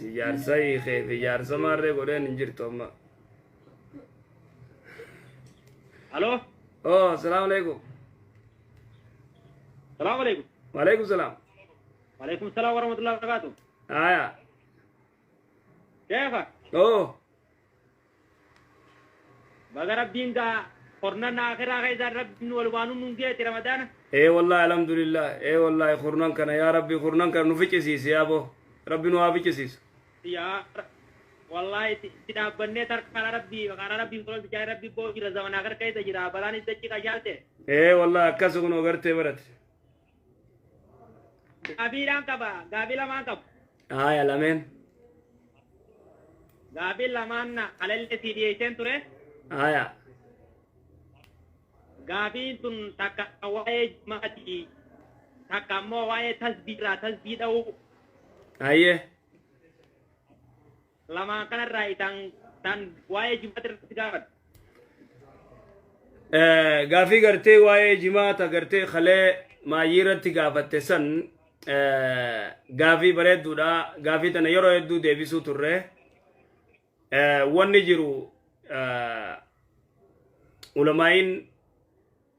ati jaarsa hiikee fi jaarsa maarree godheen hin jirtu amma. Halo. Oh, salaamu alaikum. Salaamu alaikum. Waalaikum salaam. Waalaikum salaam warahmatullahi wabarakatuh. Aya. Kaifa? Oh. Baga rabbiin gaa qornana akhiraa keessa rabbiin walwaanuu nun geeti ramadaana. Wallahi alhamdulillah. Wallahi khurnan kana ya rabbi khurnan kana nu ficcisiisi yaa bo. Rabbi nu haa ficcisiisu. Yaa wallahi tidaabbannee tarkaana rabbii tolol bijaa rabbii boo jira zamana agar keessa jira balaan itti qajaalte. Wallahi akkas kun ogartee barate. Gaafiidhaan qaba gaafii lamaan qabu. Aya lameen. Gaafii lamaan alallee si dhiyeesseen ture. Aya. Gaafiin tun takka waa'ee maatii takka ammoo waa'ee tasbii dha'uu. Ayyee. Lamaan kanarraa tan waa'ee jimaata irratti gaafadha. Gaafii gartee waa'ee jimaata gartee kalee maayii irratti gaafatte san gaafii bareedduudha. Gaafii tana yeroo hedduu deebisuu turre. Wanni jiru ulamaa'iin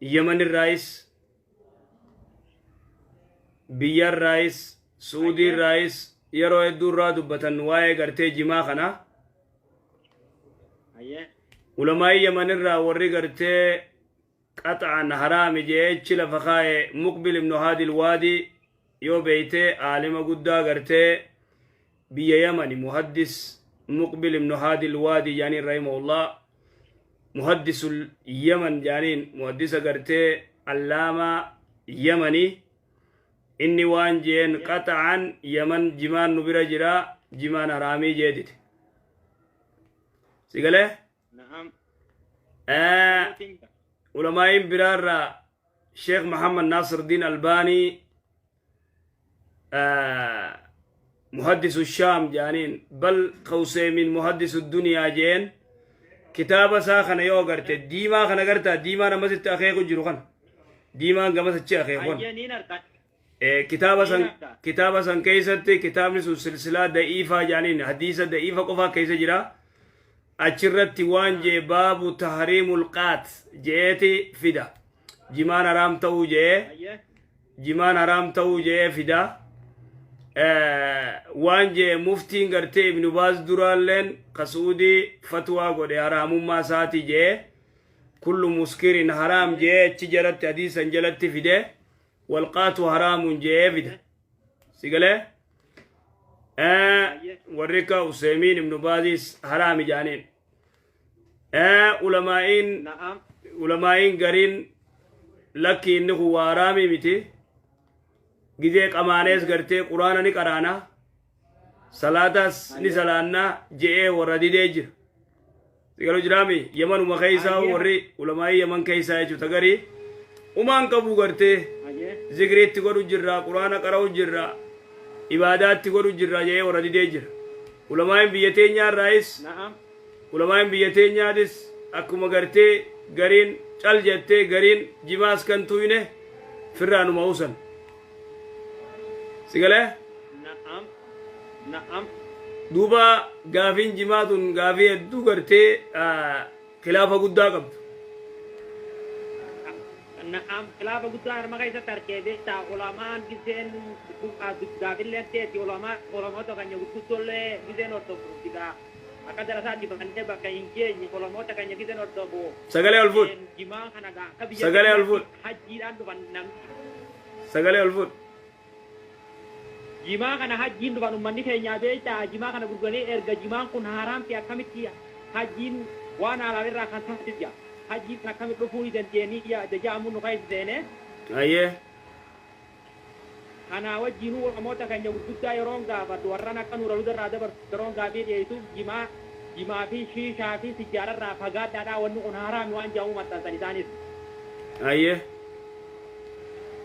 Yemen irraayis biyya irraayis Suudii irraayis yeroo hedduu irraa dubbatan waa'ee gartee jimaa kana. Ulamaa'iin Yemen irraa warri gartee qaxa'an haraami jeechi lafa kaa'e Muqbil ibnu Haadil Waadii yoo beeytee aalima guddaa gartee biyya Yemani muhaddis Muqbil ibnu Haadil Waadii jaaniin rahimahullah muhaddisul Yemen jaaniin muhaddisa gartee allaamaa Yemanii inni waan jeen qaxa'an Yemen jimaan nu bira jira jimaan haraamii jeedite. Sigalee? Na'am. Ulamaa'iin biraarraa Sheekh Muhammad Naasirdiin Albaanii محدث الشام جانين بل قوسي من محدث الدنيا جين كتابة ساخن يو قرت ديما خن قرت ديما نمست أخيكو جروخن ديما نمست أخيكو كتابة سن كيست كتاب نسو سلسلة ضعيفة جانين حديثة ضعيفة قفا كيس جرا أشرت وان جي باب تحريم القات جيتي فدا جمان حرام تو جي جمان حرام تو جي فدا وانجي مفتين غرتي ابن باز درالين قصودي فتوى قد حرام ما ساتي جي كل مسكر حرام جي تجرت حديثا جلت فده والقات حرام جي فده سيقله ورقا وسيمين ابن بازيس حرام جانين علماءين قرين لكي انه وارامي متي gizee qamaanees gartee quraana ni qaraana salaatas ni salaanna je'ee warra didee jira sigalu jiraami Yemenuma keeysaa warri ulamaa'ii Yemen keeysaa jechuuta garii umaan qabu gartee zikriitti godhu jirra quraana qara'u jirra ibaadaatti godhu jirra je'ee warra didee jira ulamaa'in biyya teenyaarraayis ulamaa'in biyya teenyaatis akkuma gartee gariin cal jettee gariin jimaas kan tuyne firraanuma usan sigale na'am duuba gaafiin jimaatun gaafii hedduu gartee khilaafa guddaa qabdu na'am khilaafa guddaa harma keessatti argee beektaa ulamaan giseen gaafillee teeti ulamoota keenya gurguddollee giseen hordofuudha akka darasaa dibannee bakka hin geenye ulamoota keenya giseen hordofu sagalee ol fuudh jimaa kana akka biyya sagalee ol fuudh hajjiidhaan dhufan namni sagalee ol fuudh jimaa kana hajjiin dhufan ummanni keenyaa beektaa jimaa kana gurguranii erga jimaan kun haaraamti akkamitti hajjiin waan alaal irraa kan taasisa hajjiin kan akkamitti dhufuu dandeenii jajaamuun nu kaayisseene ayyee kana wajjiinuu ulamoota keenya gurguddaa yeroon gaafatu warran akka nuura ludarraa dabarsu yeroon gaafii dhiyeessuuf jimaa fi shiishaa fi sijjaararraa fagaadhaadhaa wanni kun haaraami waan jaamuu maxxansan isaanis ayyee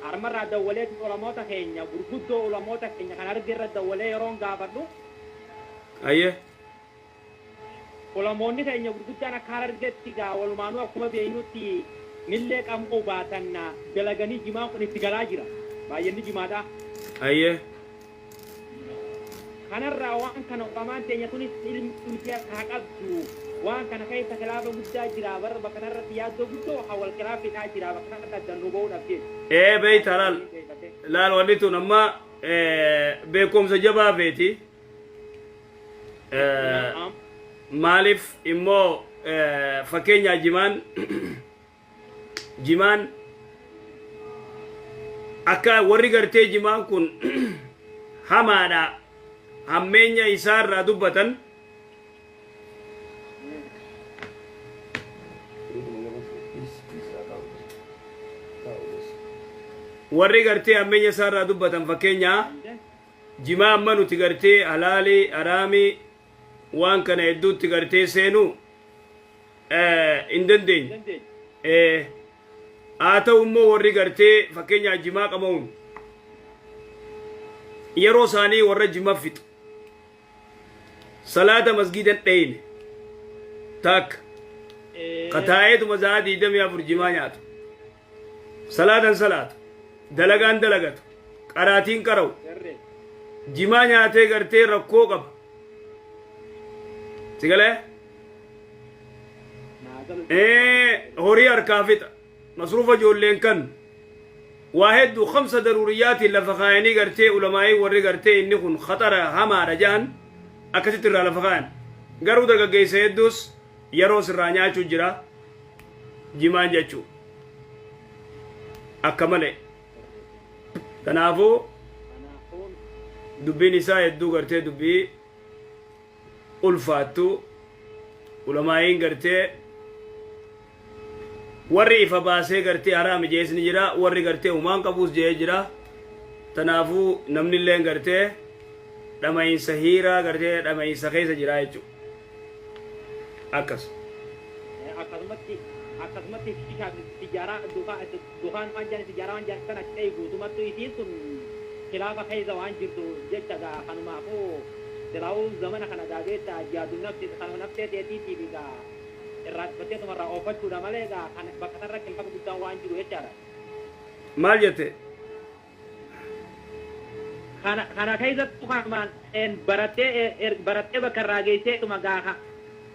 armarraa dawwalee ulamoota keenya gurguddoo ulamoota keenya kan argirra dawwalee yeroon gaafadhu ayyee ulamoonni keenya gurguddaan akka argetti gaa walumaanuu akkuma beeynutti millee qamoo baatan dalaganii jimaan kun itti galaa jira baay'inni jimaadha ayyee kanarraa waan kana qamaan teenya kunis ilmi qabdu waan kana keessa kilaafa guddaa jira barra bakka kanarratti yaaddoo guddoo hawal kilaafiidhaa jira bakka kanarratti addannuu ba'uudhaaf jechuudha. Beeyta laal wanni tun amma beekumsa jabaa beeti. Maaliif immoo fakkeenyaa jimaan akka warri gartee jimaan kun hamaadha hammeenya isaarraa dubbatan warri gartee hammeenya isaarraa dubbatan fakkeenyaa jimaa amma nuti gartee halaalii haraamii waan kana hedduutti gartee seenuu hin dandeenye. Haa ta'u immoo warri gartee fakkeenyaa jimaa qabamuun yeroo isaanii warra jima fixu salaata masgiidan dheyne takka kataa'eetuma za'a 24 jimaa nyaatu salaatan salaatu dalagaan dalagatu qaraatiin qara'u jimaa nyaatee gartee rakkoo qaba sigalee horii harkaa fixa masruufa ijoolleen kan waa hedduu 5 daruuriyaatiin lafa kaayanii gartee ulamaa'ii warri gartee inni kun khatara hamaadha jedhan akkasitti irraa lafa kaayan garuu dargaggeessa hedduus yeroo sirraa nyaachuu jira jimaan jechuu akka malee kanaafuu dubbiin isaa hedduu gartee dubbii ulfaattu ulamaa'iin gartee warri ifa baasee gartee haraami jeesni jira warri gartee umaan qabuus jee jira tanaafuu namni illeen gartee dhama'iinsa hiiraa gartee dhama'iinsa keessa jira jechuudha akkas akkasumatti tijaaraa dukaan waan jaan tijaaraa waan jaan kana ta'e guutumattu isiin sun kilaafa keessa waan jirtu jecha kanumaafuu silaa'uu zamana kana gaageetta jaadu nafsee teetiitiif egaa irraatfatee tumarraa oofachuudha malee egaa bakka kanarra kilaafa guddaan waan jiru jechaadha. Maal jette? Kana keessattuu kanumaan barattee bakka irraa geesseetuma gaafa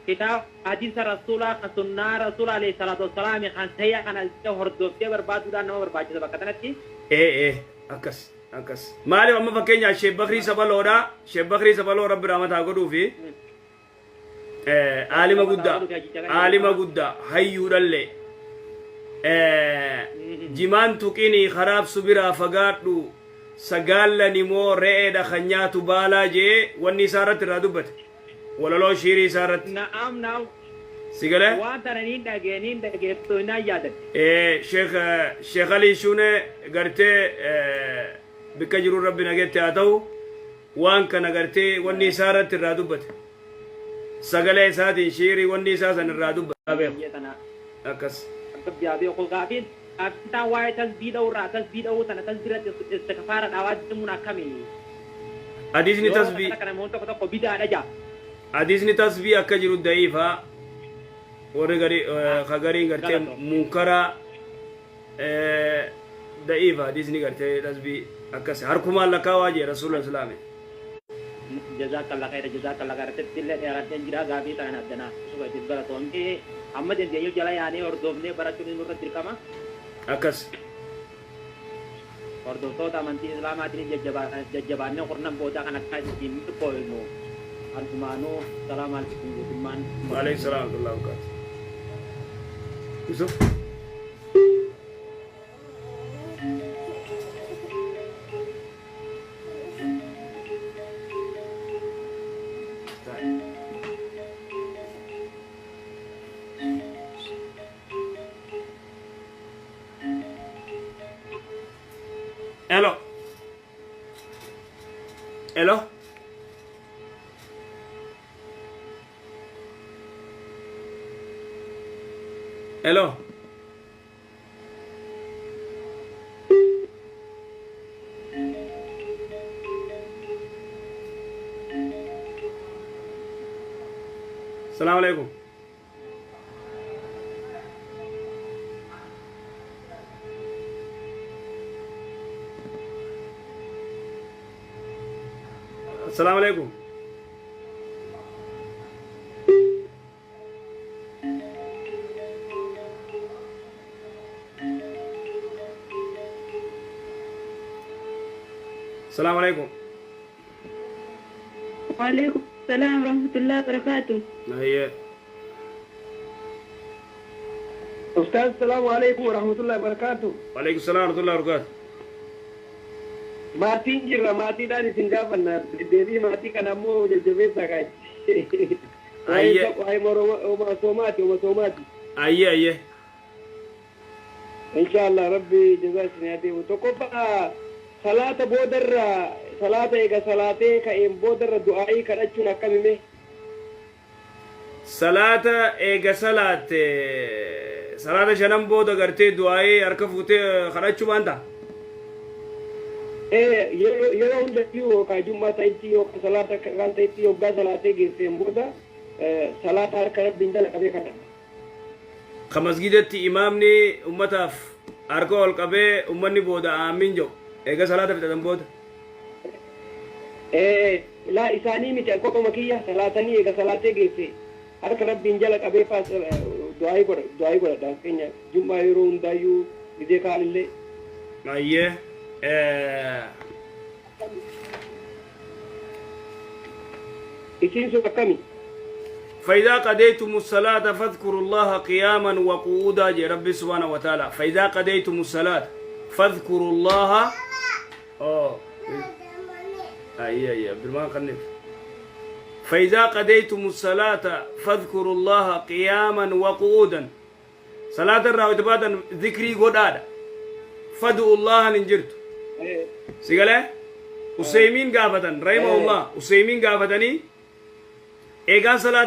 kitaaba hadiisa rasuulaa kan sunnaa rasuulaa alayhi salaatu wassalaami kan sayyaa kana hordoftee barbaaduudhaan nama barbaachisa bakka kanatti. Akkas. Akkas maaliif amma fakkeenyaa Sheekh Bakrii Sabaloodha Sheekh Bakrii Sabaloo rabbi rahmataa godhuu fi aalima guddaa hayyuudhallee jimaan tuqinii karaab subiraa fagaadhu sagaallan immoo re'eedha kan nyaatu baalaa jee wanni isaa irratti irraa dubbate walaloo shiirii isaa irratti naam sigalee waan tananiin dhageettu hin yaadan Sheekh Alii Shunee gartee bikka jiru rabbi nageette haa ta'u waan kana gartee wanni isaa irratti irraa dubbate sagalee isaatiin shiirii wanni isaa san irraa dubbata beeku akkas gaafiin akkitaan waa'ee tasbiidha'uu irraa tasbiidha'uu sana tasbiirratti istikafaara dhaawaa deemuun akkami hadiisni tasbii kana namoonni tokko tokko bidaadha jaa hadiisni tasbii akka jiru da'iifaa warri gariin gartee munkaraa da'iifa hadiisni gartee tasbii akkas harkumaan lakkaawaa jee rasuula islaame jazakallah khayra tillee dheerateen jira gaafii ta'an addanaa suba itti galatoomni amma dandeenyu jala yaanee hordofnee barachuun nurra dirqama akkas hordoftoota amantii islaamaatiin jajjabaannee qurnan boodaa kan akka ittiin qo'innu arjumaanuu salaamu alaikum guutummaan waalaikum salaam wa rahmatullahi Yusuf Hello. Hello. Hello. Assalamu alaikum. السلام عليكم. السلام عليكم. وعليكم السلام ورحمة الله وبركاته. هي أستاذ السلام عليكم ورحمة الله وبركاته. وعليكم السلام ورحمة الله وبركاته. Maatiin jirra maatiidhaan isin gaafanna deebii maatii kana ammoo jajjabeessaa kaay. Ayye. Waa'ee soomaati. أيه أيه. Inshaallah rabbi jazaa isin haa deemu. Tokkoffaa salaata boodarra salaata eega salaatee ka'een boodarra du'aa'ii kadhachuun akkamime? صلاة إيجا صلاة صلاة شنم بودا قرتي دعائي أركفوتي خرجت بانتا. Yeroo hundayyuu yookaan jummaa ta'itti yookaan salaata kan ta'itti yookaan salaatee geesseen booda salaata harka rabbiin jala qabee kadha. كمسجدتي إمامني أمتاف أركو القبة أمني بودا آمين جو إيجا صلاة في تدم بودا. Laa isaanii miti akkuma kiyya salaatanii eega salaatee geesse harka rabbiin jala qabee faas du'aayii godha keenya jummaa yeroo hundaayyuu gidee kaalillee. أيه. Isiin sun akkami? فإذا قضيتم الصلاة فاذكروا الله قياما وقعودا جي ربي سبحانه وتعالى. فإذا قضيتم الصلاة فاذكروا الله. أيه عبد الرحمن قنف. فإذا قضيتم الصلاة فاذكروا الله قياما وقعودا. صلاة الراوي بعد ذكري قدادا. فادعوا الله ننجرت. سيقاله أسيمين قافتن رحمه الله أسيمين قافتني إيقان صلاة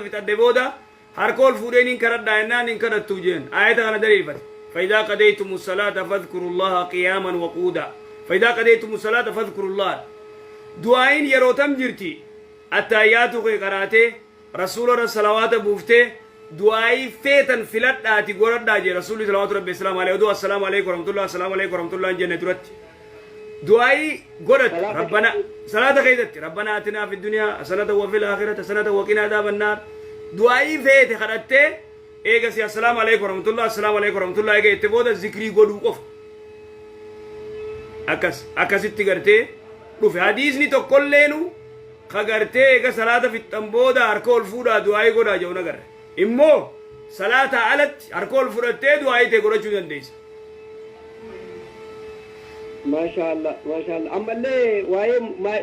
في تدبودا هركول فودين كرد دائنان كرد توجين آية أنا دريفت فإذا قضيتم الصلاة فاذكروا الله قياما وقودا فإذا قضيتم الصلاة فاذكروا الله دعائين يروتم جرتي التايات قراته رسول الله صلوات بوفته دعائي فيتن فلت آتي قرد داجي رسول الله صلوات ربي السلام عليه ودعا السلام عليكم ورحمة الله السلام عليكم ورحمة الله جنة رت دعائي قرد ربنا صلاة خيدت ربنا آتنا في الدنيا حسنة وفي الآخرة حسنة وقنا عذاب النار دعائي فيت خدته إيجا سي السلام عليكم ورحمة الله السلام عليكم ورحمة الله إيجا اتبودا ذكري قدو قف أكس اتقرتي رفي حديثني تو كلينو خقرتي إيجا صلاة في التنبودا أركول فودا دعائي قدا جونا قرر إمو صلاة علت أركول فودتي دعائي تقرأ شو دنديس ما شاء الله أما اللي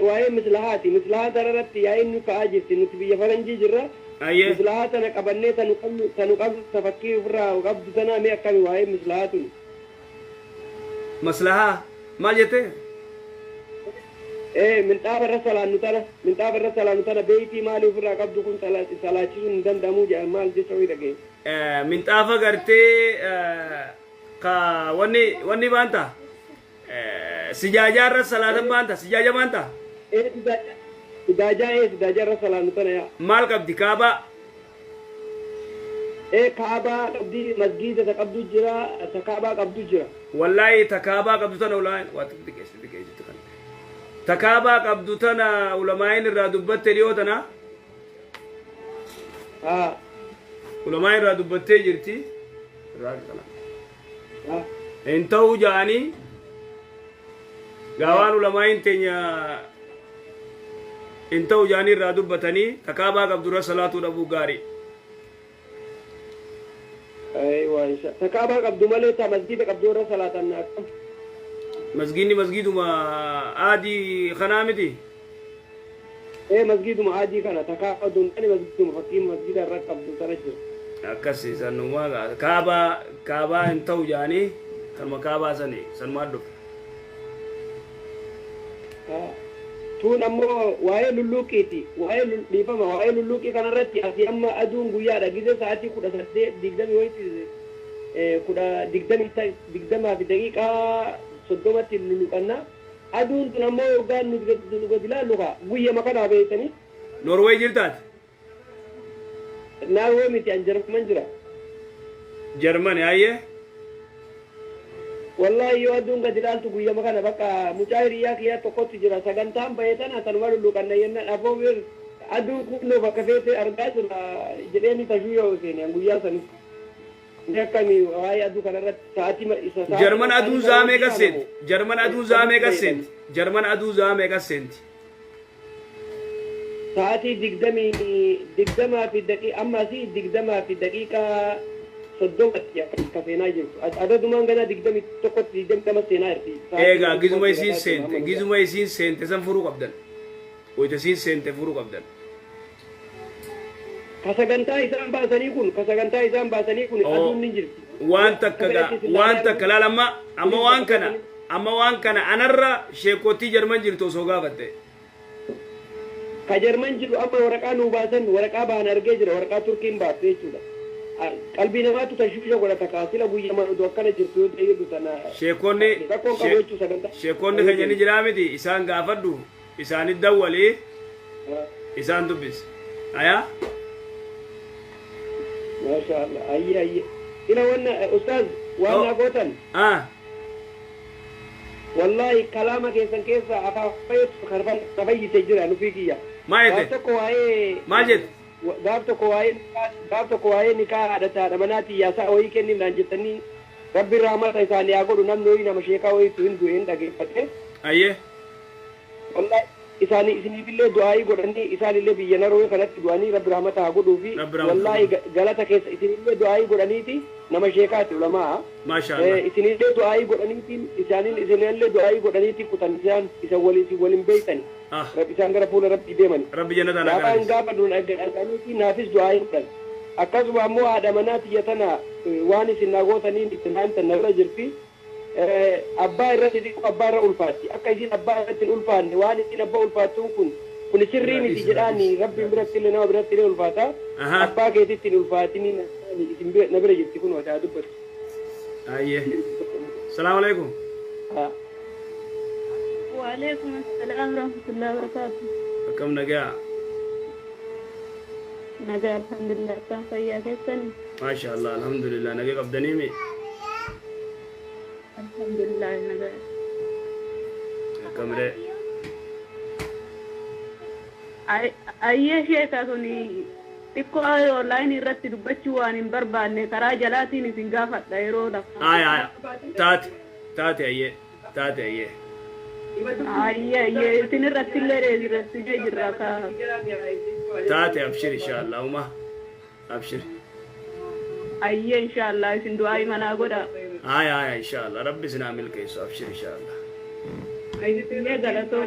واي مثلها دررت يا إنه كأجت نتبي فرنجي جرا أيه مثلها تنقبلني تنقبل تفكير فرا وقبض سنة مية كم واي مثلها مصلحة ما جته من تابر رسل نتنا بيتي مالي فرا قبض كون سلاتشون دمو جا مال جسوي دقي من تافا قرتي كا وني بانتا سجاجة الصلاة بانتا سجاجة بانتا سجاجة الصلاة نتنا يا مال قبدي كابا كعبة قبدي مسجد تقبض جرا تكعبة قبض جرا والله تكابا قبضتنا ولا واتبدك تكابا قبضتنا علماء الرادبت اليوتنا علماء الرادبت جرتي انتو جاني قوان علماء تنيا انتو جاني الرادبتني تكابا قبض صلاة أبو غاري ايوه تكابا قبض مالتا مسجد قبض صلاة الناس مسجد ما عادي خنامتي مسجد ما عادي كان تكابا دون مسجد مفكين مسجد الرقب قبض ترجل أكسي سنوما كابا انتو جاني كلمة كابا سني سنمادو تون أمو وهاي للوكيتي وهاي لفما وهاي للوكي كان رتي أسي أما أدون قويا رجيزة ساعتي كودا سدي دقدمي ويتي كودا دقدمها في دقيقة صدمت اللوكانا أدون تون أمو وقال نقدلا لغا قويا مكانا بيتني نرويج جلتات ناروي متي أنجر منجرة جرماني أيه wallahi yoo aduun gadi ilaaltu guyyama kana bakka mucaa hiriyaa kiyyaa tokkotti jira sagantaan baheetana tanuma lulluqanna yenna dhaboo bir aduun kunnoo bakka feete argaa jira jedheeni tashuu yoo seeni guyyaa sanis akkami waa'ee aduu kanarratti sa'aatii isa Jarman aduun zaamee gaseenti. Jarman aduun zaamee gaseenti. Jarman aduun zaamee gaseenti. sa'aatii digdamaa fi daqiiqa ammasii digdamaa fi daqiiqaa soddomatti akka seenaa jirtu adadumaan gana 21tti 20 seenaa jirti. Egaa gizuma isiin seente san furuu qabdan. Wayita isiin seente furuu qabdan. Kasagantaa isaan baasanii kun aduun ni jirti. Waan takka laala amma waan kana anarra sheekootii Jarman jirtu osoo gaafatte. Ka Jarman jiru amma waraqaa nuu baasan waraqaa baan argee jira waraqaa Turkiin baafte jechuudha. Qalbii namaatu tashwiisha godhata kaasila guyyamaa oduu akkana jirtu yoo ta'eedu tana sheekonni keenya ni jiraa miti isaan gaafadhu isaanit dawwalee isaan dubbis ayaa maashaallah ayye ila wanna ustaaz waan agootan wallahi kalaama keessan keessa afaaffaytu karfan tabayyite jira nufi kiyya maal jette gaaf tokko waa'ee nikaa haadha manaati yaasaa wayii kenninaan jettanii rabbi rahmata isaanii haa godhu namni wayii nama sheekaa wayiitu hin du'een dhageeffate ayyee wallahi isaanii isiniifillee du'aayii godhanii isaanillee biyya naroo kanatti du'anii rabbi rahmata haa godhuu fi wallahi galata keessa isinillee du'aayii godhaniiti nama sheekaati ulamaa maashaallah isinillee du'aayii godhaniiti isinillee du'aayii godhaniiti kutan isaan isa waliin beeytani rabbi isaan gara fuula rabbi deemani rabbi jannata nagaan gaafa duun arganiiti naafis du'aayii godhan akkasuma ammoo haadha manaati yatana waan isin nagootaniin itti naantan narra jirti abbaa irratti xiqqoo abbaa irra ulfaatti akka isin abbaa irratti hin ulfaanne waan isin abbaa ulfaattuun kun sirrii miti jedhaani rabbiin biratti illee nama biratti illee ulfaata abbaa keetitti hin ulfaatini isin na bira jirti kun wadaa dubbatu. Ayyee. Salaamu alaikum. وعليكم السلام ورحمة الله وبركاته. Akkam nagaa. نجا الحمد لله كان فيا كيسن. ما شاء الله الحمد لله nagaa qabdanii mi. الحمد لله نجا. Akkam re. أي شيء كاتوني تكو أونلاين irratti dubbachuu waan hin barbaanne karaa jalaatiin isin gaafadha yeroo lafa. taate ayyee. Ayye isin irratti illee jirra ka. taate abshir inshallah uma abshir. Ayye inshallah isin du'aa manaa godha. Aya inshallah rabbi sinaa milkeessu abshir inshallah. Ayye galatoo.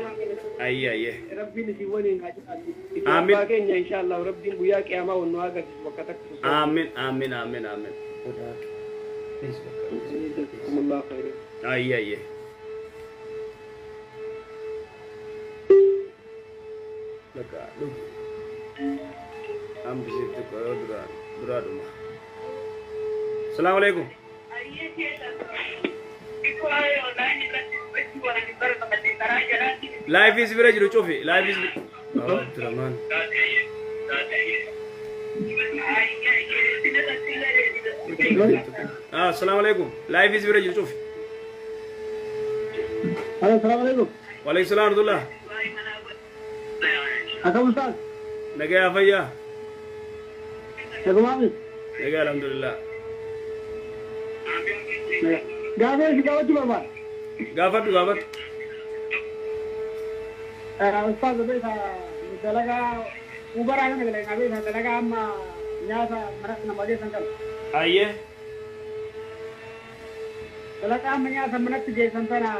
Ayye. Rabbiin isin waliin haa jiraatu. Aamin. Abbaa keenya inshallah rabbiin guyyaa qiyaamaa wannu haa agarsiisu bakka takka. Aamin. Jazakumullahu khairan. Ayye. Laka lugu. Ambisitti koyo dura duma. Assalamu alaikum. Life is very jiru cofi. Life is Abdurrahman. Assalamu alaikum. Life is very jiru cofi. Assalamu alaikum. Wa alaikum salam warahmatullah. Akkam ustaz? Nagaa fayyaa. Nagumaamis? Nagaa alhamdulillah. Gaafee si gaafachuu barbaada. Gaafadhu. Ustaz beeka dalagaa ubaraa kana galee beeka dalagaa amma nyaata maras nama geessan kan. Ayyee. Dalagaa amma nyaata manatti geessan sana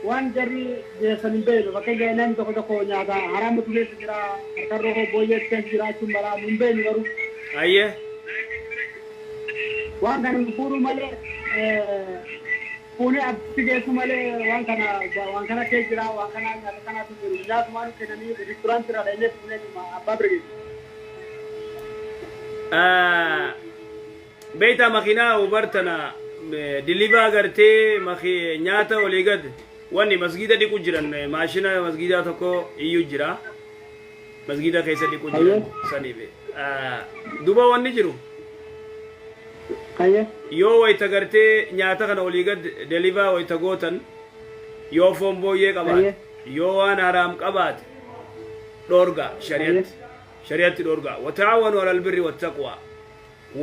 waan jarri geessan hin beeku fakkeenya namni tokko nyaata haraamatu keessa jira harkarroo booyyees keessa jiraachuun balaa hin beeknu garuu. Ayyee. Waan kana fuudhuu malee fuunee abdi geessu malee waan kana keessa jira waan kana nyaata kanaatu jiru nyaatumaan kennanii reesturaantii irraa dhaqnee fuunee abbaa bira geessu. Beeyta makiinaa ubartana dilibaa gartee nyaata olii gad wanni masgida dhiqu jiran maashina masgida tokko iyyuu jira masgida keessa dhiqu jiran saniif duba wanni jiru Kayya. yoo wayta gartee nyaata kana olii gad delivaa wayta gootan yoo foon booyyee qabaate yoo waan haraam qabaate dhorga shari'atti dhorga wataawanu alal birri wattaqwa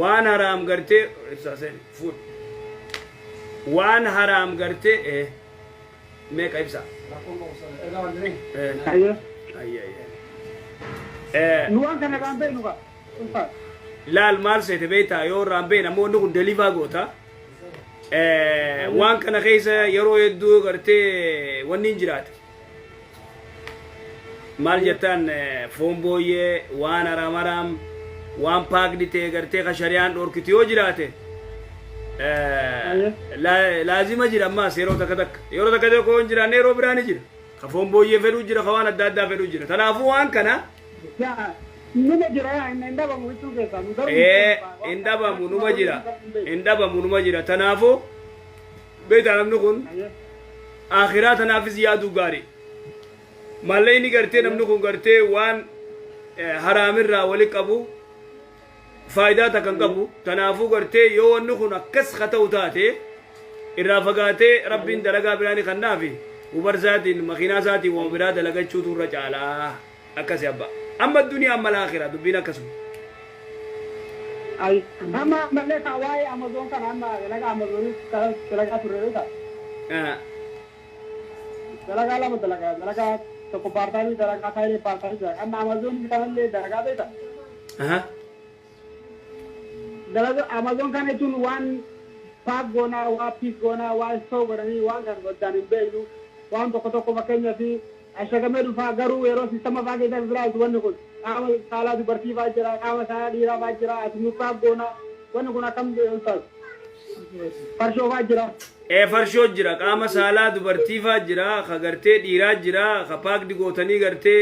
waan haraam gartee ibsaaseen fuud waan haraam gartee meeqa ibsa Kayya. Nuwan kana kan beenu ka. laal maal seete beektaa yoo irraan beekne ammoo inni kun delivaa goota waan kana keessa yeroo hedduu gartee wanni hin jiraate maal jettaan foon booyyee waan haraam waan paakdi ta'e gartee ka shari'aan dhorkiti yoo jiraate laazima jira ammaas yeroo takka yoo hin jiraanne yeroo biraa ni jira ka foon booyyee fedhuu jira ka waan adda addaa fedhuu jira kanaafuu waan kana Numa jira hin dhabamu wiccuu keessaa nu garuu. hin dhabamu numa jira tanaafuu beektaa namni kun akhiraa tanaafis yaaduu gaarii mallee inni gartee namni kun gartee waan haraamirraa wali qabu faayidaa takkan qabu tanaafuu gartee yoo wanni kun akkas ka ta'u taate irraa fagaatee rabbiin dalagaa biraani kannaafi ubar isaatiin makiinaa isaatiin waan biraa dalagachuutu irra caalaa akkasi abba amma duniyaa amma laakiraa dubbiin akkasuma Ay, amma malee ka waa'ee Amazon kana amma dalagaa Amazon dalagaa turre ta. Dalagaa lama dalagaa tokko paartaanii dalagaa taa'ee paartaanii amma Amazon kanallee dalagaa beekta. Dalagaa Amazon kana jechuun waan paak goonaa waan piis goonaa waan soo godhanii waan kan goddaan hin beeknu waan tokko fakkeenyaaf ashagamee dhufaa garuu yeroo sistama faa keessatti biraa wanni kun qaama saalaa dubartii faa jira qaama saalaa dhiiraa faa jira asuma paak goonaa wanni kun akkam taatu farshoo faa jira. Farshoo jira qaama saalaa dubartii faa jira ka gartee dhiiraa jira ka paakdi gootanii gartee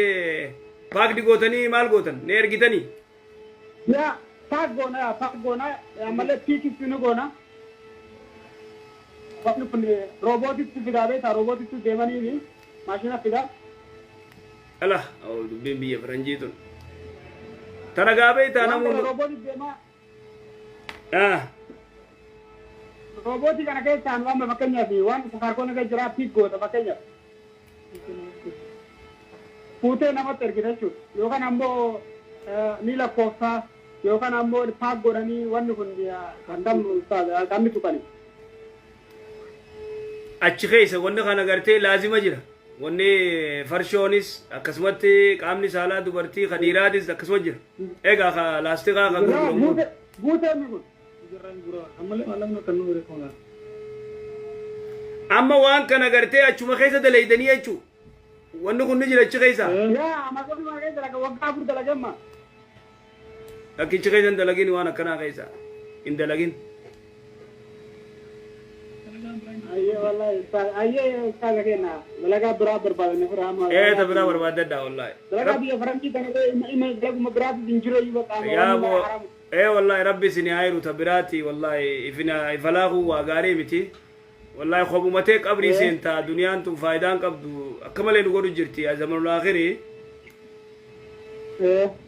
paakdi gootanii maal gootan ne ergitanii. Yaa paak goonaa ammallee piikis ni goona. Wanni kun roobootitti fidaa beektaa roobootitti deemanii maashina fidaa. Alah, dubbiin biyya faranjiitun. Tana gaabee taana muun. Roobootitti deemaa. Roobootii kana keessaan waan fakkeenyaaf waan kaarkoon irra jira piik goota fakkeenyaaf. Fuutee namatti ergite jechuudha. Yookaan ammoo ni lakkoofsaa yookaan ammoo paak godhanii wanni kun kan dammi tuqani. Achi keessa wanni kana gartee laazima jira. Wanni farshoonis akkasumatti qaamni saalaa dubartii ka dhiiraatis akkasuma jira. Egaa ka laastikaa ka gurguramu. Guuteen kun. Amma waan kana gartee achuma keessa dalaydanii jechuu. Wanni kun ni jira achi keessa. Yaa Amazon ma keessa laga waggaa afur dalagamma. Akkichi keessa hin dalagin waan akkanaa keessa. Hin dalagin. Ayyee wallahi ayyee kaaga kenna dalagaa biraa barbaadne firaama. Ta biraa barbaadadha wallahi. Dalagaa biyya faranjii kana ima dalaguma biraatu dinjiroo yuba qaama. Yaa boo wallahi rabbi isin hayru ta biraati wallahi ifalaahu waa gaarii miti. Wallahi khobumatee qabrii seenta duniyaan tun faayidaan qabdu akka malee nu godhu jirti zamanul akhiri.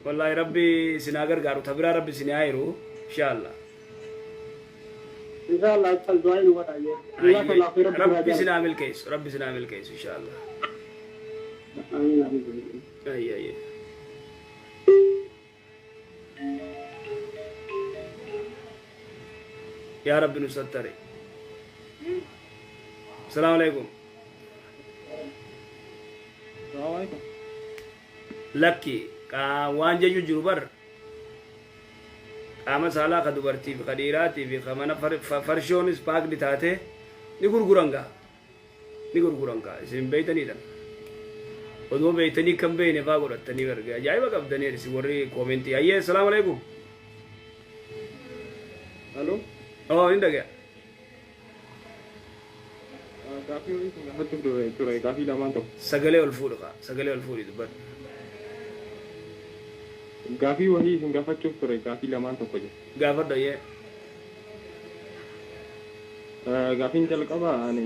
Wallahi rabbi isin gargaaru ta biraa rabbi isin hayru inshallah. Inshallah tal du'aa nu wada ye. Rabbi isin amil kees inshallah. Ay. يا رب نستري. السلام عليكم. السلام عليكم. لكي وان جيجو جروبر قام سالا كدبرتي بقديراتي بخمنا فرشونس باك دتاته نغرغرانغا اسم بيتني دن ودو بيتني كم بين باغورتني ورغا جايبا قبدني رسي وري كومنتي اي السلام عليكم. الو عندك काफी हुई तो हद तक तो रहे काफी लम्बा तो सगले अल्फूर दबर काफी वही गाफा चुप तो रहे काफी लम्बा तो कुछ गाफा दये काफी चल कबा ने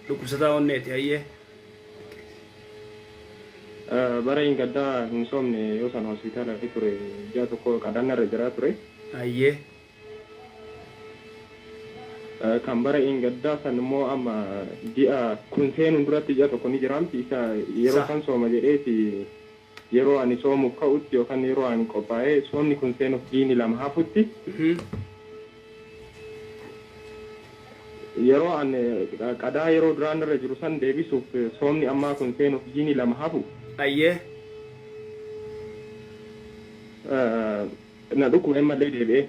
दुखसता onne ti ayye bara ingada insomne yosan hospitala fiture ja to ko kadanna re jara ture Ayyee. Kan bara gaddaa san immoo amma ji'a kun seenuun duratti ji'a tokko ni jiraamti isa yeroo san sooma jedheeti yeroo ani soomuuf ka'utti yookaan yeroo ani qophaa'ee soomni kun seenuuf diini lama hafutti yeroo ani qadaa yeroo duraan irra jiru san deebisuuf soomni ammaa kun seenuuf diini lama hafu. Ayyee. Na dhukkubee mallee deebi'ee.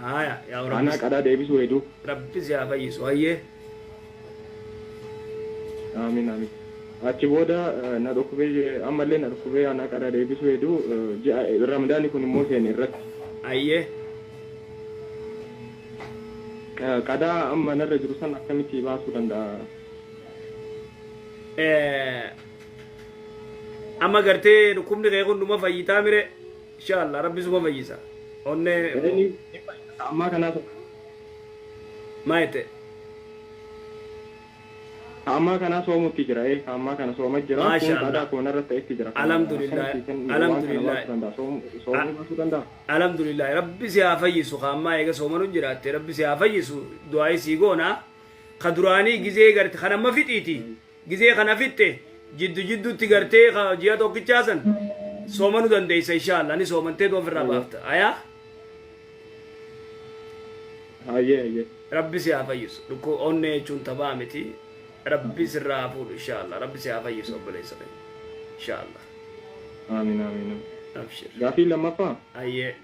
Haya yaa Ana Rabbi. qadaa deebisuu hedduu. Rabbi si haa fayyisu. Ayyee. Amiin amiin. Achi booda na dhukkubee ammallee na dhukkubee ana qadaa deebisuu hedduu ji'a ramadaani kun immoo seene irratti. Ayyee. Qadaa amma narra jiru san akkamitti baasuu danda'a? Amma gartee dhukkubni kee kun dhuma fayyitaa mire inshallah rabbi suma fayyisa. Onne Amma kanaaf maayete. amma kana soomutti jira amma kana sooma jira kun qadaa kun irratti itti jira. Alhamdulillah. Alhamdulillah. Soomuu baasuu danda'a. Alhamdulillah rabbi si haa fayyisu amma eega soomanu jiraatte rabbi si haa fayyisu du'aa isii goona ka duraanii gizee garte kan amma fixiiti gizee kana fitte jidduutti gartee ji'a tokkichaasan soomanu dandeessa inshallah ni soomantee ofirraa baafta ayaa Ayyee. rabbi si haa fayyisu dhukku onne jechuun tabaa miti rabbi sirraa fuudhu inshallah rabbi si haa fayyisu obboleessa ta'e inshallah Amiin amiin. abshir Gaafii lammaffaa ayyee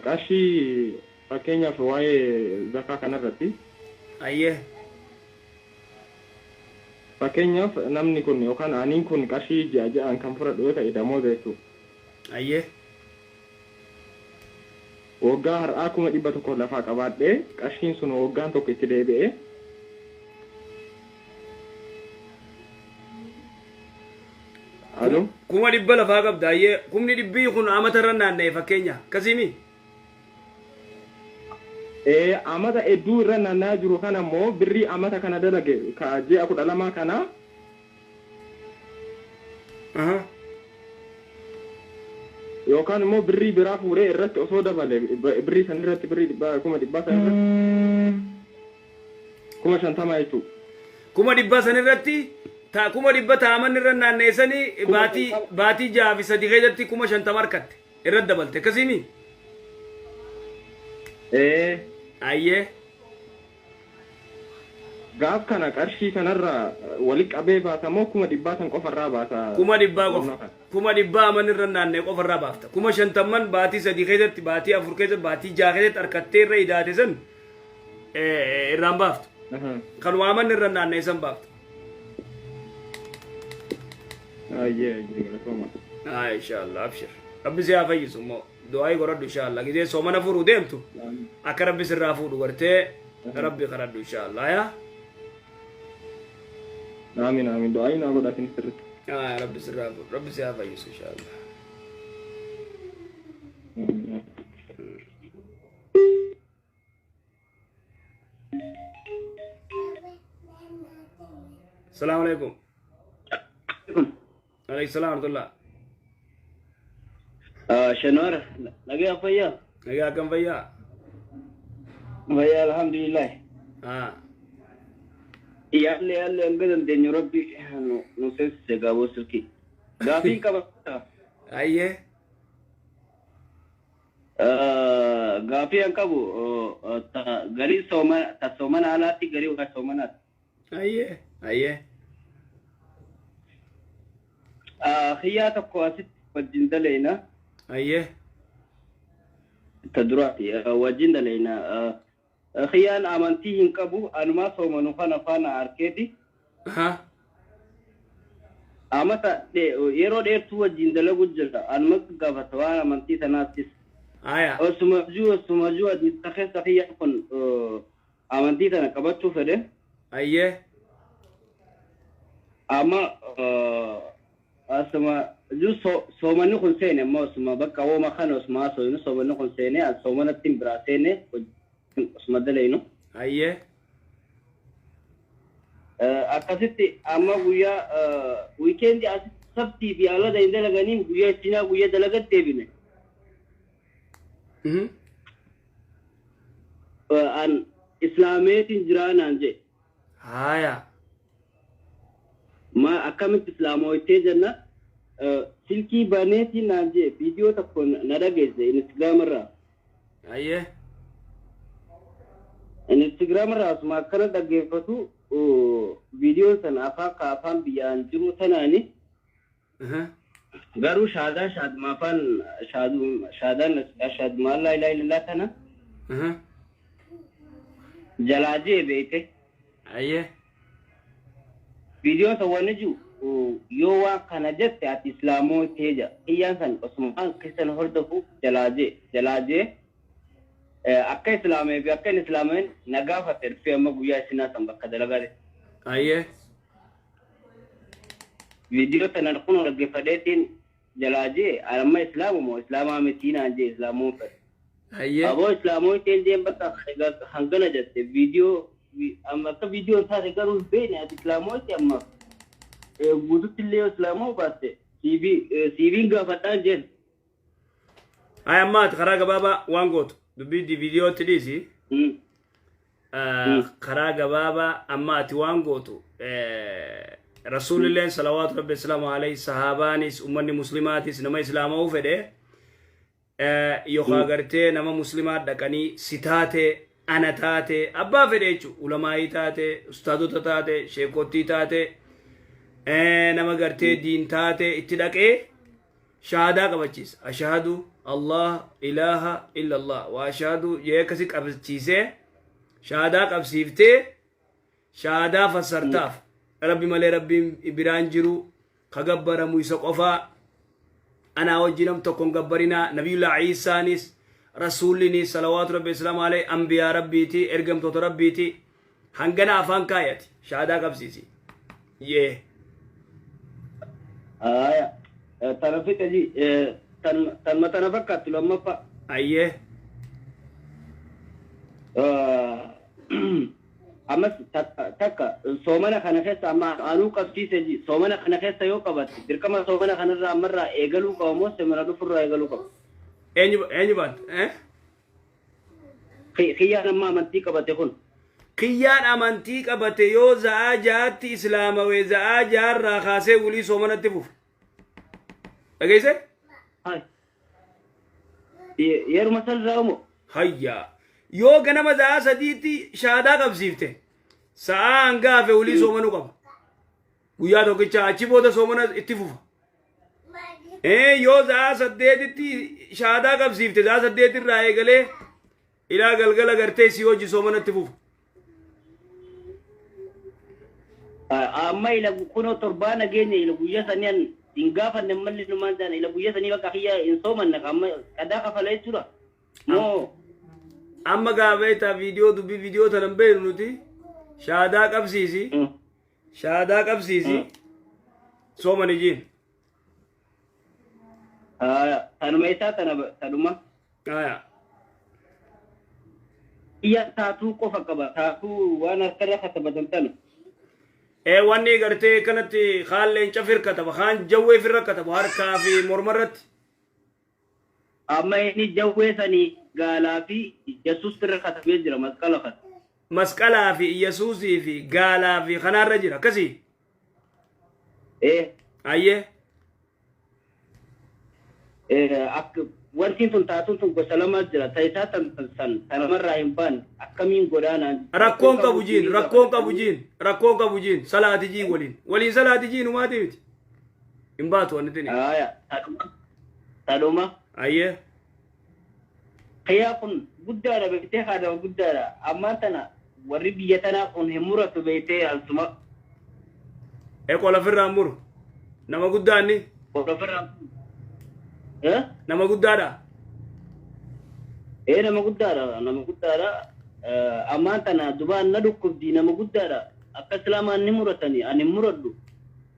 qarshii fakkeenyaaf waa'ee zakaa kanarratti ayyee fakkeenyaaf namni kun yookaan aniin kun qarshii ji'a ja'aan kan fudhadhu yoo ta'e damoo beektu ayyee waggaa har'aa 100 lafaa qabaadhee qarshiin sun waggaan tokko itti deebi'ee Alo? kuma dhibba lafaa qabda ayyee kumni dhibbii kun amata irra naanna'e fakkeenya kasimi Amata hedduu irra naanna'aa jiru kana immoo birrii amata kana dalage ka ji'a 12 kana yookaan immoo birrii biraa fuudhee irratti osoo dabale birrii san irratti birrii 100 san irratti 50 jechuudha. kuma dhibba san irratti kuma dhibba taaman irra naanneessanii baatii jaafi sadi keessatti 50 harkatte irratti dabalte akkasimi ayyee gaaf kana qarshii kanarra wali qabee baatamoo 100 san qofarraa baata. kuma dhibba aman irra naannee qofarraa baafta 50 baatii sadi keessatti baatii afur keessatti baatii jaha keessatti harkattee irra idaate san irraan baaftu kanuma aman irra naannee san baafta. Ayyee. Inshallah abshir rabbi si haa fayyisu immoo du'aa godhadhu inshallah gizee soomana furuu deemtu akka rabbi sirraa fuudhu gartee rabbi kadhadhu inshallah yaa Amiin amiin du'aa naa godhatin sirriitti. rabbi sirraa fuudhu rabbi si haa fayyisu inshallah. Assalamu alaikum. Alaikum salam warahmatullah. Shanwar, lagi apa ya? Nagaa akkam fayyaa? Fayyaa alhamdulillah. Yalle enggak dan Rabbi nu sesse gabo suki. Gafi kaba. Ayyee. Gafi yang kabu gari somana alati gari uka somanat. Ayyee. Khiyya tokko asitti wajjin daleena. Ayyee. Taduraati wajjin daleena. Khiyyaan amantii hin qabu anuma soomanu kana faana arkeeti. Amata yeroo dheertuu wajjin dalagu jirta anuma gaafata waan amantii sanaattis. Osuma juu adii keessa khiyyaan kun amantii sana qabachuu fedhe. Ayyee. Amma asuma juu soomani kun seene ammoo osuma bakka wooma kana osuma soomani kun seene as soomanatti biraa seene osuma dalaynu. Ayyee. Akkasitti amma guyyaa wiikeendii asitti sabtii fi alada hin dalaganiin guyyaa ittinaa guyyaa dalagat deebine. an islaameetiin jiraa naan je haya ma akkamitti islaamoytee jenna silkii baneetiin naan je viidiyoo tokko na dhageesse instagram irraa ayye instagram irraa asuma akkana dhaggeeffatu viidiyoo sana afaan biyyaan jiru tanaani garuu shaaduma afaan shaadaan shaaduma laa ilaaha illallah tana jalaaje beete ayye viidiyoon sawwanni jiru yoo waan kana jette ati islaamoo teeja kiyyaan san osuma kisan hordofu jalaaje akka islaamee fi akka islaameen nagaafatte dhufee amma guyyaa isinaa san bakka dalagaate ayye viidiyoo tanan kun dhaggeeffadheetiin jalaaje amma islaamu moo islaamaa miti naan je islaamoo fedhe ayye aboo islaamoo teen jeen bakka hangana jette viidiyoo amma akka viidiyoon taate garuu beene ati islaamoo ti amma guututti illee islaamoo baatte siiviin gaafadhaan jeen ay ammaat karaa gabaabaa waan gootu dubbii viidiyootti dhiisi karaa gabaabaa ammaati waan gootu rasuulilleen salawaatu rabbi islaamu alayhi sahaabaanis ummanni muslimaatis nama islaamaa fedhe yookaan gartee nama muslimaa dhaqanii si taate ana taate abbaa fedhe jechuudha ulamaayii taate ustaadota taate sheekottii taate nama gartee diin taate itti dhaqee shahaadaa qabachiisa ashhadu allah ilaha illa allah wa ashhadu jee akkasi qabachiisee shahaadaa qabsiiftee shahaadaa fassartaaf rabbi malee rabbiin biraan jiru kagabbaramu isa qofaa أنا وجنم تكون قبرنا نبي الله عيسى نيس رسولني صلوات ربي السلام عليه أنبياء ربيتي إرجم توت ربيتي هنجنا أفان كايتي شهادة قبسيسي تنفي تجي تنما تنفكت لما فا أيه أمس تكا سومنا خنا خيسة أما أنو قبسيسة جي سومنا خنا خيسة يو قبت دركما سومنا خنا را مرة إيجالو قاموس سمرا دفر إيجالو قام أني بات خيان أما منتي قبت يكون خيان أمانتي قبت يو زاجات إسلام وزاجار راخاسة ولي سومنا تفوف أجيسة هاي يرو مسل رامو هيا yoo ganama za'a sadiitti shahaadaa qabsiifte sa'a hangaa hafe ulii soomanuu qaba guyyaa tokkicha achi booda soomana itti fufa yoo za'a saddeetitti shahaadaa qabsiifte za'a saddeetirraa eegalee ilaa galgala gartee si hojii soomana itti fufa amma ila kunoo torbaa nageenya ila guyyaa saniyan hin gaafanne malli numaan jaan ila guyyaa sanii bakka kiyya hin soomanna amma qadaa kafala jechuudha moo amma gaafeeta viidiyoo dubbii viidiyoo tanan beenu nuti shahaadaa qabsiisi sooman ijiin tanuma isaa tanuma iya taatuu qofa qaba taatuu waan harkarra katabatan tana wanni gartee kanatti kaan leenca fir kataba kaan jawwee firra kataba harkaa fi mormarratti amma inni jawwee sanii gaalaa fi yesuus irra katabee jira masqalaa fi yesuusii fi gaalaa fi kanaarra jira akkasii ayyee akka wanti tun taatuun tun gosa lama jira taayisaa tanamarraa hin baan akkamiin godaanaan rakkoon qabu jiin salaati jiin waliin salaati jiin umaati miti hin baatu wanni tini taduma ayyee Kaya kun guddaadha beektee haadha guddaadha ammaan tana warri biyya tanaa kun hin muratu beektee alsuma qola firraan muru nama guddaanni qola firraan nama guddaadha nama guddaadha ammaan tana dubaan na dhukkubdi nama guddaadha akka islaamaan ni muratani ani muradhu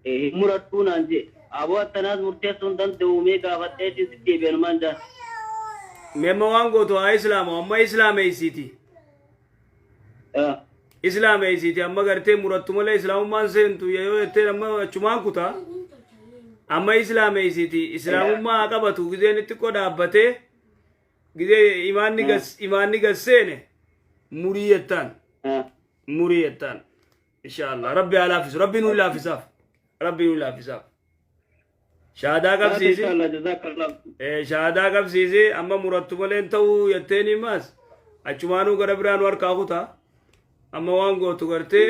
hin muradhu naan je aboo attanaas murteessuun danda'u mee gaafatteetiin si deebi'anumaan jaan memma waan gootu haa islaamu amma islaameysiti islaameysiti amma gartee murattu malee islaamummaan seentu yoo jettee amma achumaan kutaa amma islaameysiti islaamummaa qabatu gizeen itti ko dhaabbatee gide imanni gassene muriyatan muriyatan inshallah rabbi alafis rabbi nu lafisaf rabbi nu lafisaf shahada qabsisi inshallah jazakallah shahada qabsisi amma murattumalen ta'u yatteni mas achumanu gara biran warqa kuta amma waan gootu garte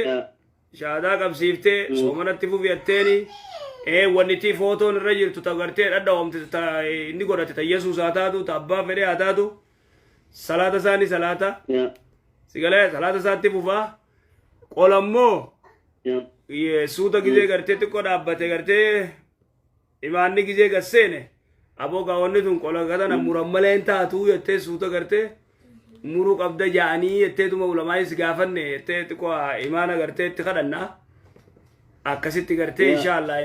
shahada qabsifte somanatti fufi yatteni waniti foton irra jirtu ta garte dadda omte ta inni godate ta yesus ataatu ta abba fede ataatu salata sani salata sigale salata satti fufa qolammo yesuuta gize garte tikko dhaabbate garte imaanni gize gassene abo gaawonni tun qola gatana murammaleen taatu yette suuta garte muru qabda jaanii yette tuma ulamaayis gaafanne yette tikko imaana garte itti kadhanna akkasitti garte inshallah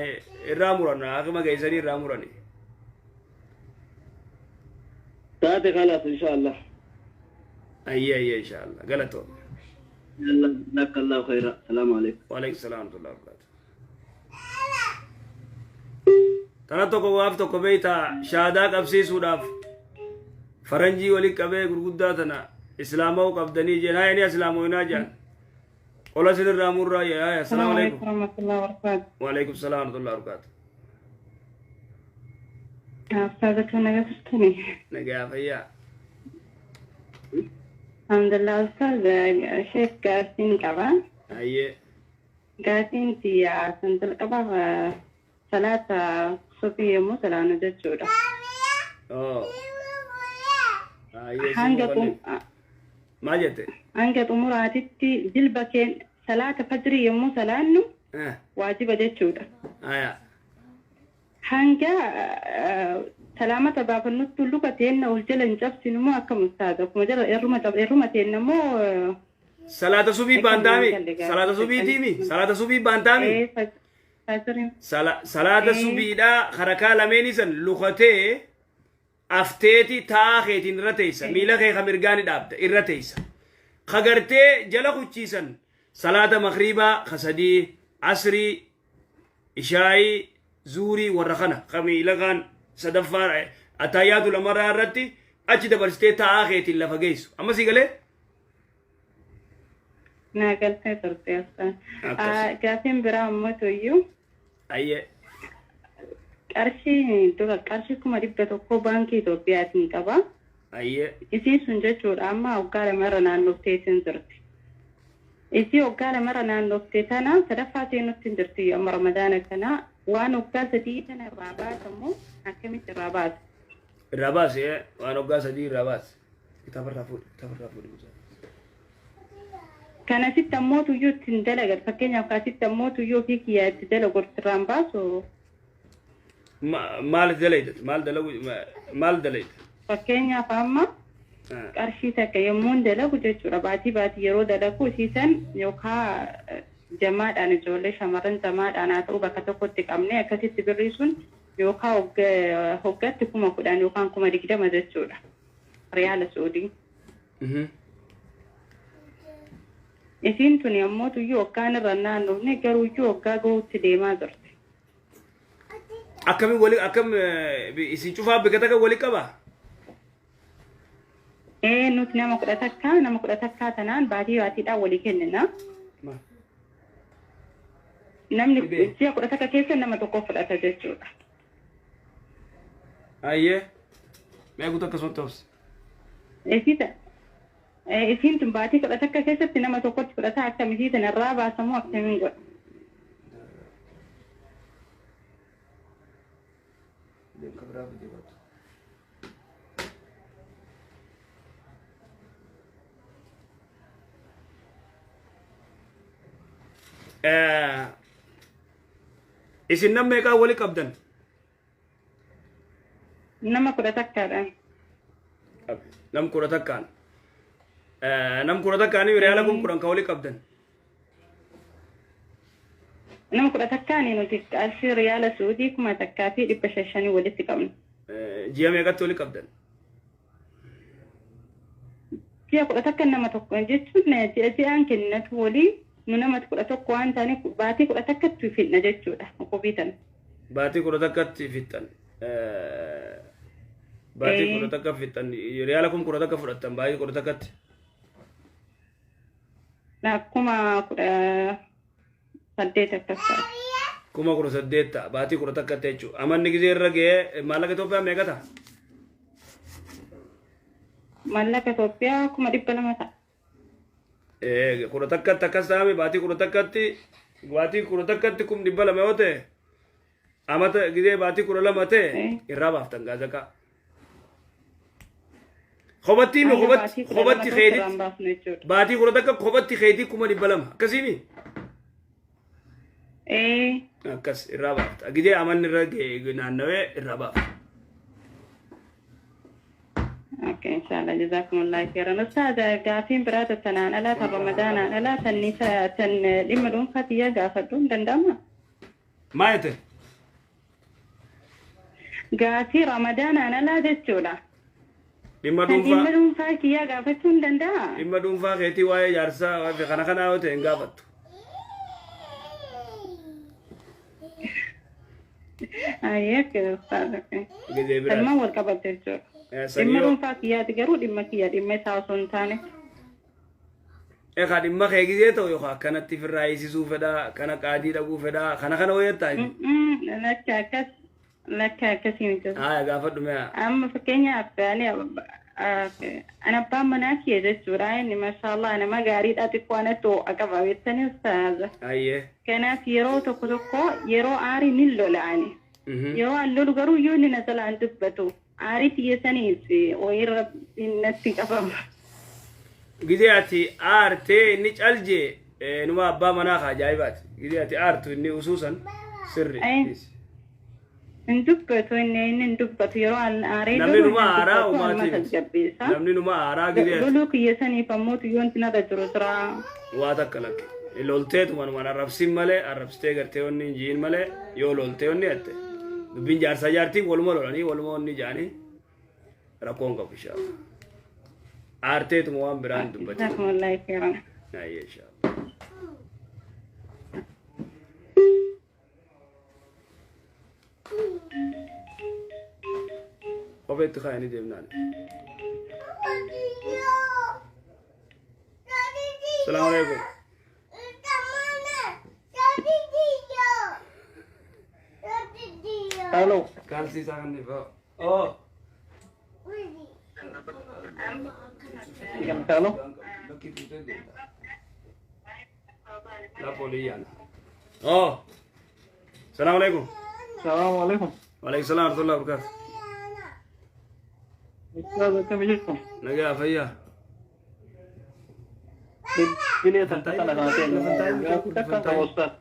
irraa muranna akima geessanii irraa murani taate khalas inshallah ayya inshallah galato yalla jazakallahu khaira assalamu alaykum wa alaykum assalam wa rahmatullahi wa barakatuh tanato ko waaf tokko beeyta shahada qabsiisuudhaaf faranjii wali qabee gurguddaa tana islaamaw qabdanii jeen hayni islaamoyna jaan qola sinirraa murraa yaa assalamu alaykum warahmatullahi wabarakatuh. wa alaykum assalam wa rahmatullahi wa barakatuh أستاذك أنا قصتني. nagaa fayyaa الحمد لله أستاذ شيخ قاسين كبا ayye قاسين في سنة القبا ثلاثة صفية مثلا جتشورة ayye هنجتم ما jette هنجتم مراتي جلبكين ثلاثة فجرية مثلا واجبة جتشورة aya hanga salamata baafa nuttu luka teenna uljala njabsinu mo akka mustaada kuma jara erruma teenna mo salata subii baantami salata subii timi salata subii baantami salata subiidha harakaa lameenisan lukatee afteeti taakeetiin irra teeysa miila kee kamirgaani dhaabda irra teeysa kagartee jala kuchiisan salata makriibaa kasadii asrii ishaayii زوري ورخنا خمي لغان صدفار اتايات الامر رتي اجي دبرستي تاخيت اللي فقيس اما سيقله ناقل فيتر تيسا قاسم برام متويو اي قرشي دوغا قرشي كما ريبتو كو بانكي تو بياتين كبا اي isi sunjechur amma ogare mara naannoftee sindirti isi ogare mara naannoftee tana sadaffaatii nutti sindirti amma ramadaana kana waan oggaa sadii tana irraa baasamu akkamitti irraa baasa الرباس يا وانا قاس دي الرباس كتاب الرفود kana sitta mootu yoo ittiin dalagan fakkeenyaaf kaa sitta mootu yoo fi kiyyaa itti dalagu irraan baasu maal dalayt fakkeenyaaf amma qarshii takka yommuun dalagu jechuudha baatii yeroo dalagu isiisan yookaan jamaadhaan ijoollee shamarran jamaadhaan haa ta'u bakka tokkotti qabnee akkasitti birrii sun yookaan hoggaatti 10,000 yookaan 20,000 jechuudha riyaala Saudii. Isin tun ammoo tuyyuu hoggaan irra naannofne garuu iyyuu hoggaa gahuutti deemaa jirti. akkam isin cufaa biqilaa kan walii qaba? Nuti nama kudha takkaa tanaan baatiidhaan walii kennina. Namni ji'a 11 keessa nama tokko fudhata jechuudha. Ayyee meeqatu akkasumatti ta'us? Isin tun baatii 11 keessatti nama tokkotti fudhata akkamitti irraa baasamu akkamiin godha? isin nam meeqaa wali qabdan? Nama 11dhaan. Nam 10 nam 10 riyaala 10 ka wali qabdan? Nama 11 nuti qarshii riyaala Saudii 1,500 walitti qabna. Ji'a meeqatti wali qabdan? Ji'a 11 nama tokko jechuun ji'aan kennatu walii nu nama 11 waan taane baatii 11tti fidna jechuudha qobiitan. Baatii 11tti fixxan. Baatii kudha takka fixan riyaala kun kudha takka fudhattan baay'ee kudha takkatti. Akkuma 18 akkas ta'a. Kuma 18 ta'a baatii kudha takkatti jechuudha. Amanni gizee irra ga'ee maallaqa Itoophiyaa meeqa ta'a? Maallaqa Itoophiyaa 200 ta'a. Kudha takkatti akkas ta'ame baatii kudha takkatti 200 yoo ta'e amata gizee baatii 12 ta'e irraa baaftan gaazaqaa. Khobatti mi khobatti khedit baatii kudha takka khobatti khedit 200 akkasimi. Akkas irraa baafta gizee amanni irra ga'e naannawee irraa baafta. اوكي ان شاء الله جزاكم الله خيرا. استاذ قافين برات التنان الا رمضان الا تنسى لما دون فاتيا قافتون دندما ما يته قافي رمضان انا دجولا لما دون فاتيا قافتون دندا لما دون فاكيتي واي جارسا في خنا وته انقافت ايك استاذ المول قبل تجول Dimma dhuunfaa kiyyaati garuu dhimma kiyya dhimma isaa osoo hin taane. Egaa dhimma kee gizee ta'u yookaan akkanatti firraa eegsisuu fedhaa kana qaadii dhaguu fedhaa kana wayyaattaa hin. Lakka akkasii miti. Gaafadhu mee. Amma fakkeenyaaf ana abbaan manaa kiyya jechuudha inni maashaallah nama gaariidha xiqqoo anatti ho'a qaba beektanii ustaaza. Kanaaf yeroo tokko yeroo aarii ni lola'ani. Yeroo an lolu garuu yoo inni na jalaan dubbatu. Arit yesaniif oyirra innatti qabama. Gizee ati aartee inni calje numa abbaa manaa ka ajaa'ibaati. Gizee ati aartu inni usuusan sirri. Hin dubbatu inni dubbatu yeroo aaree namni numa aaraa uumaatiin. Namni numa aaraa gizee ati. Loluu kiyyesaniif ammoo yoonti narra jiru jira. Waa takka lakke. Lolteetuma numaan arrabsin malee arrabsitee gartee onni hin jiin malee yoo loltee onni hatte. Dubbiin jaarsaa jaartiin waluma lolanii waluma onni jaanii rakkoon qabu inshaAllah. Aarteetuma waan biraan dubbate. Jazakumullahu khairan. Ayyee inshaAllah. Kopheetti kaayanii deemnaan. Salaamu alaikum. Halo. Kalsi sangan nih, Pak. Oh. Halo. La polian. Oh. Assalamualaikum. Assalamualaikum. Waalaikumsalam warahmatullahi wabarakatuh. Kami jumpa. Lagi apa ya? Pilih tentang tentang Ustaz.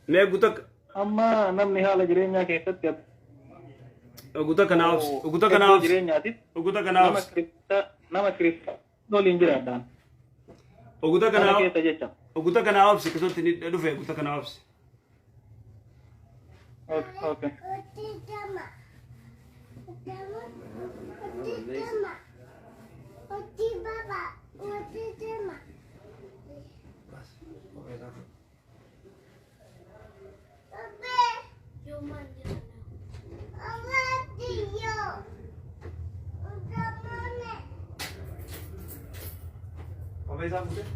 Mee guutak amma namni haala jireenyaa keessatti guutak kanaafs jireenyaatiif nama kirista waliin jiraadhaan keessa jecha guutak kanaafs keessatti ni dhufe guutak kanaafs. Okay. Apa yang salah?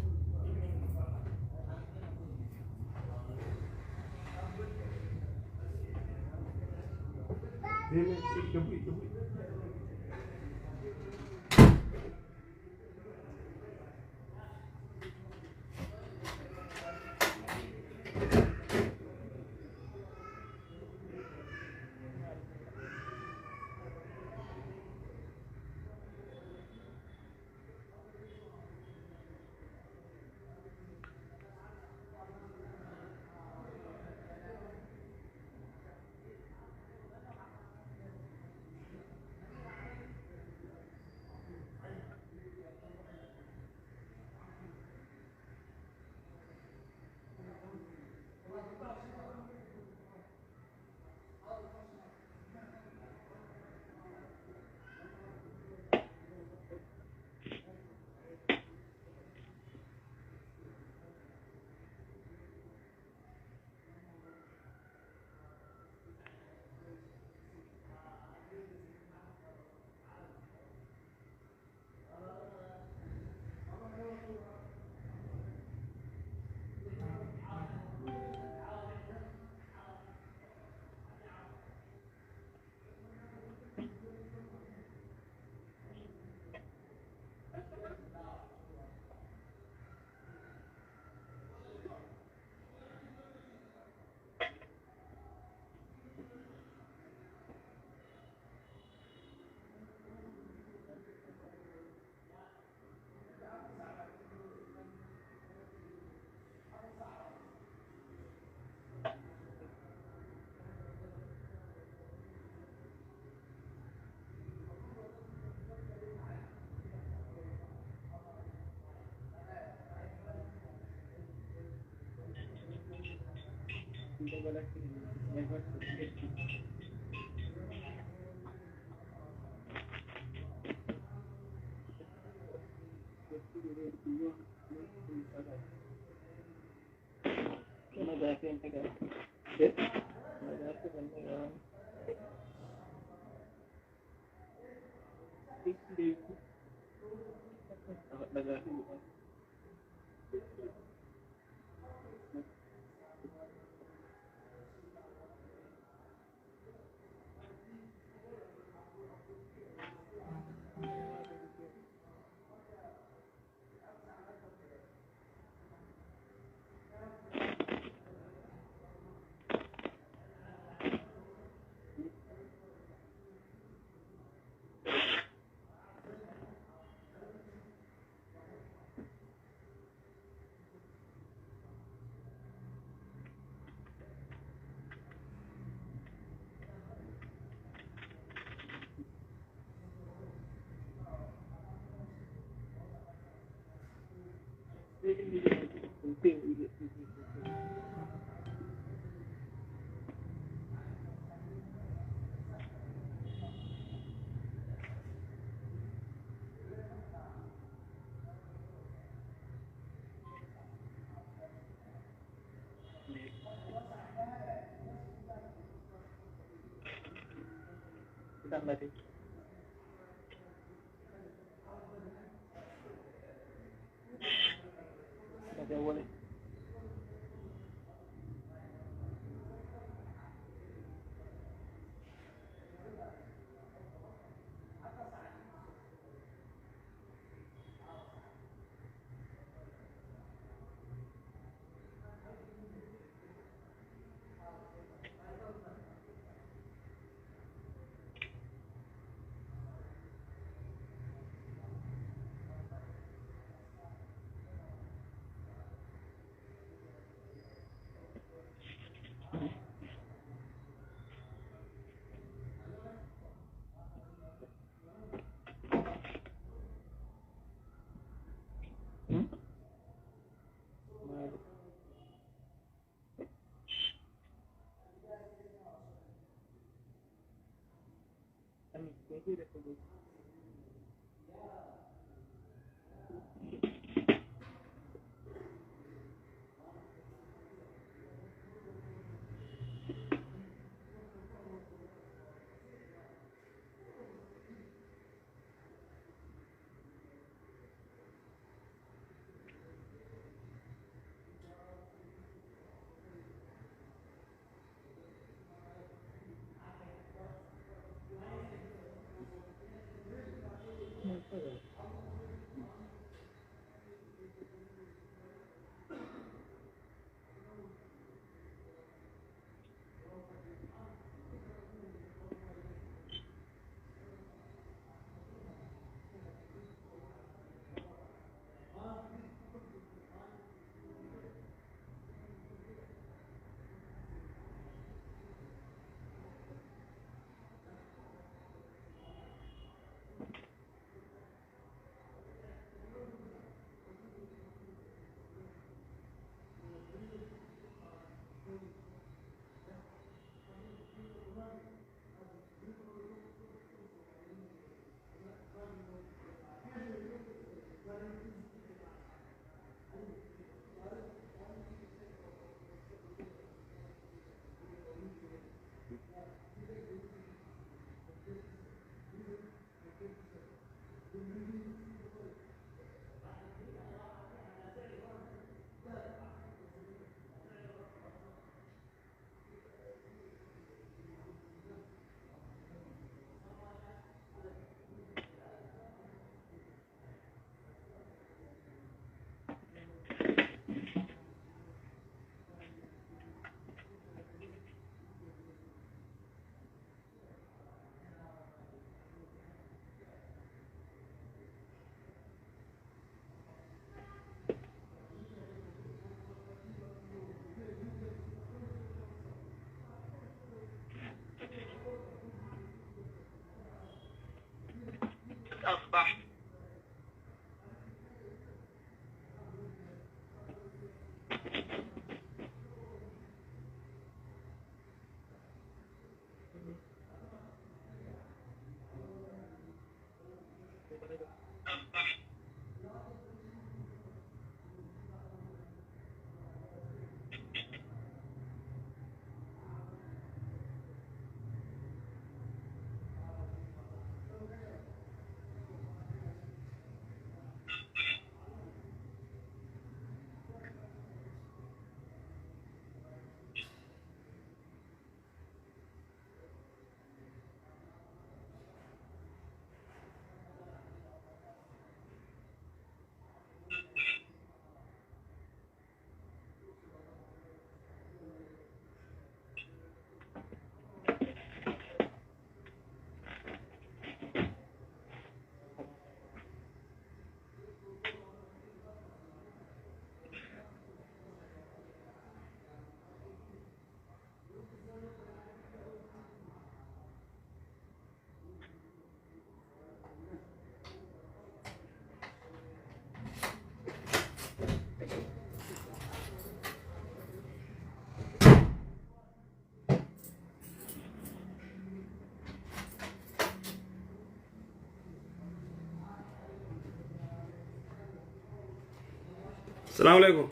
السلام عليكم.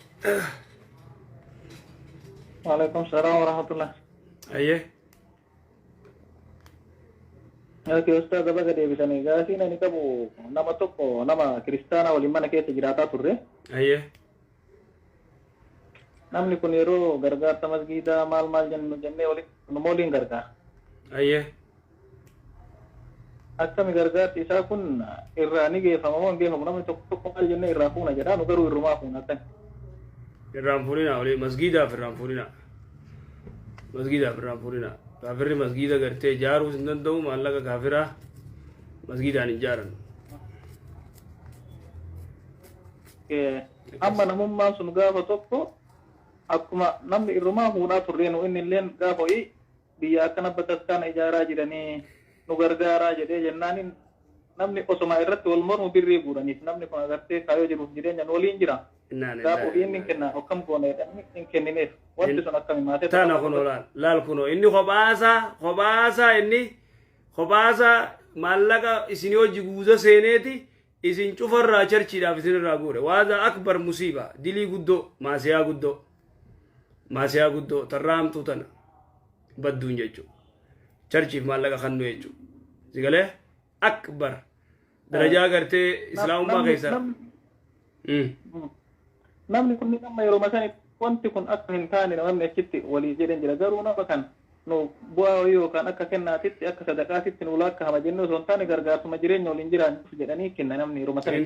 وعليكم السلام ورحمة الله. أيه Oke Ustaz, apa kata bisani? Gasi nani kamu nama toko nama Kristana walimana kaya tejirata turre. أيه Namni kuniro gargar tamas gida mal jenne wali nomolin gargar. أيه Akkami gargar isa kun irrani ge famamon ge namni toko mal jenne irrafuna jada nu garu irruma funa tan. الرامفورينا ولي مسجدة في الرامفورينا مسجدة في الرامفورينا كافر مسجدة قرتي جارو سندن دو ما لقى كافرة مسجدة عن جارن Ke amma namumma sun gafa tokko akkuma namni irruma funa turre nu inni len gafa yi biya kana bataskana ijara jirani nu gargara jedhe jennaanin namni osoma irratti wal mormu birrii guuraniif namni kun agartee kaayoo jiruuf jireenya waliin jira. Gaafu inni kenna akkam goone hin kennineef wanti sun akkami maatee تانا كنو لال كنو إني خباسا إني خباسا مالك إسنيو جيجوزا سينيتي إسن شوفر راجر چيدا في سن راغوري وهذا أكبر مصيبة دلي قدو ما سيا قدو ترام توتنا بدون جيجو چرچي مالك خنو جيجو سيقاله أكبر درجة کرتے اسلام ما کیسا namni kun nama yeroo masani wanti kun akka hin taane namni achitti walii jedhan jira garuu nama kan nu bu'aa yookaan akka kennaatitti akka sadaqaatitti nu laakka hama jennee osoo hin taane gargaarsuma jireenya waliin jiraan jedhanii kenna namni yeroo masani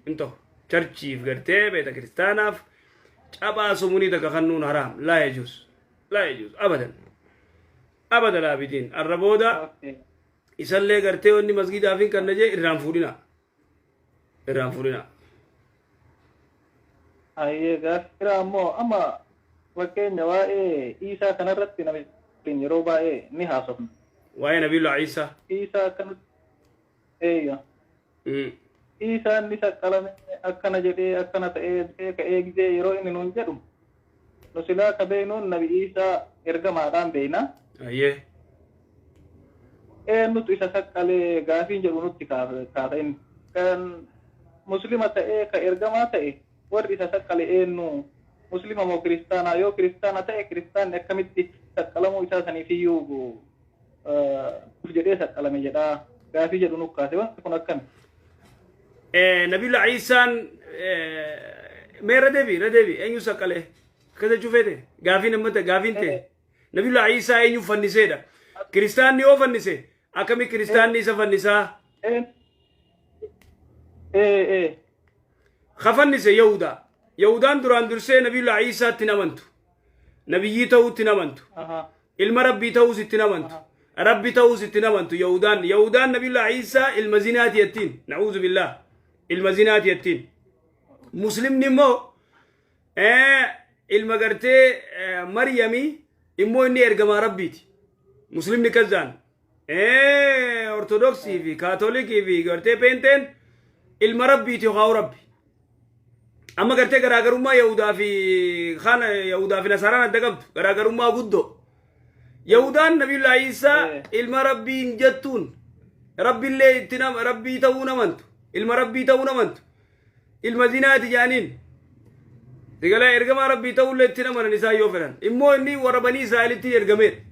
انتو چرچيف کرتے بیت کریستاناف چابا سموني تک خنون حرام لا يجوز ابدا العابدين الربودا isallee gartee wanni masgidaa fi kan naje irraan fuudhina ayyee gaafira ammoo amma fakkeenya waa'ee Iisaa kanarratti namichi yeroo baay'ee ni haasofna waa'ee Nabiyyullah Iisaa kan eeyya Iisaan ni saqqalame akkana jedhee akkana ta'ee ka'ee gizee yeroo inni nuun jedhu nu silaa ka beeynuun nabi Iisaa ergamaadhaan beeyna ayyee nuti isa saqqalee gaafiin jedhu nutti kaasa'in kan muslima ta'ee ka ergamaa ta'e warri isa saqqale eenyu muslima moo kiristaanaa yoo kiristaana ta'e kiristaanni akkamitti saqqalamuu isaa saniifiyyuu jedhee saqqalame jedhaa gaafii jedhu nuuf kaase wanti kun akkami Nabiyyullah Iisaan mee radeebi eenyu saqqale kasa cufeete gaafiin ammata gaafiin ta'e Nabiyyullah Iisaa eenyu fanniseedha kiristaanni yoo fannise akami kiristaanni isa fannisaa khafannise yahudaan duraan dursee Nabiyyullah Iisaatti namantu nabiyyii ta'uutti namantu ilma rabbii ta'uus itti namantu rabbi ta'uus itti namantu yahudaan Nabiyyullah Iisaa ilma zinaati yattiin na'uuzu billah ilma zinaati yattiin muslimni immoo ilma gartee maryamii immoo inni ergamaa rabbiiti muslimni kazzaan ortodoksii fi kaatolikii fi gartee peenteen ilma rabbiiti yookaan rabbi amma gartee garaagarummaa yahudaa fi nasaraan adda qabdu garaagarummaa guddoo yahudaan Nabiyyullah Iisaa ilma rabbiin jettuun rabbiillee itti rabbii ta'uu namantu ilma rabbii ta'uu namantu ilma zinaati jaaniin digalee ergamaa rabbii ta'uullee itti namanan isaa yoo fedhan immoo inni warra banii Israa'elitti ergameedha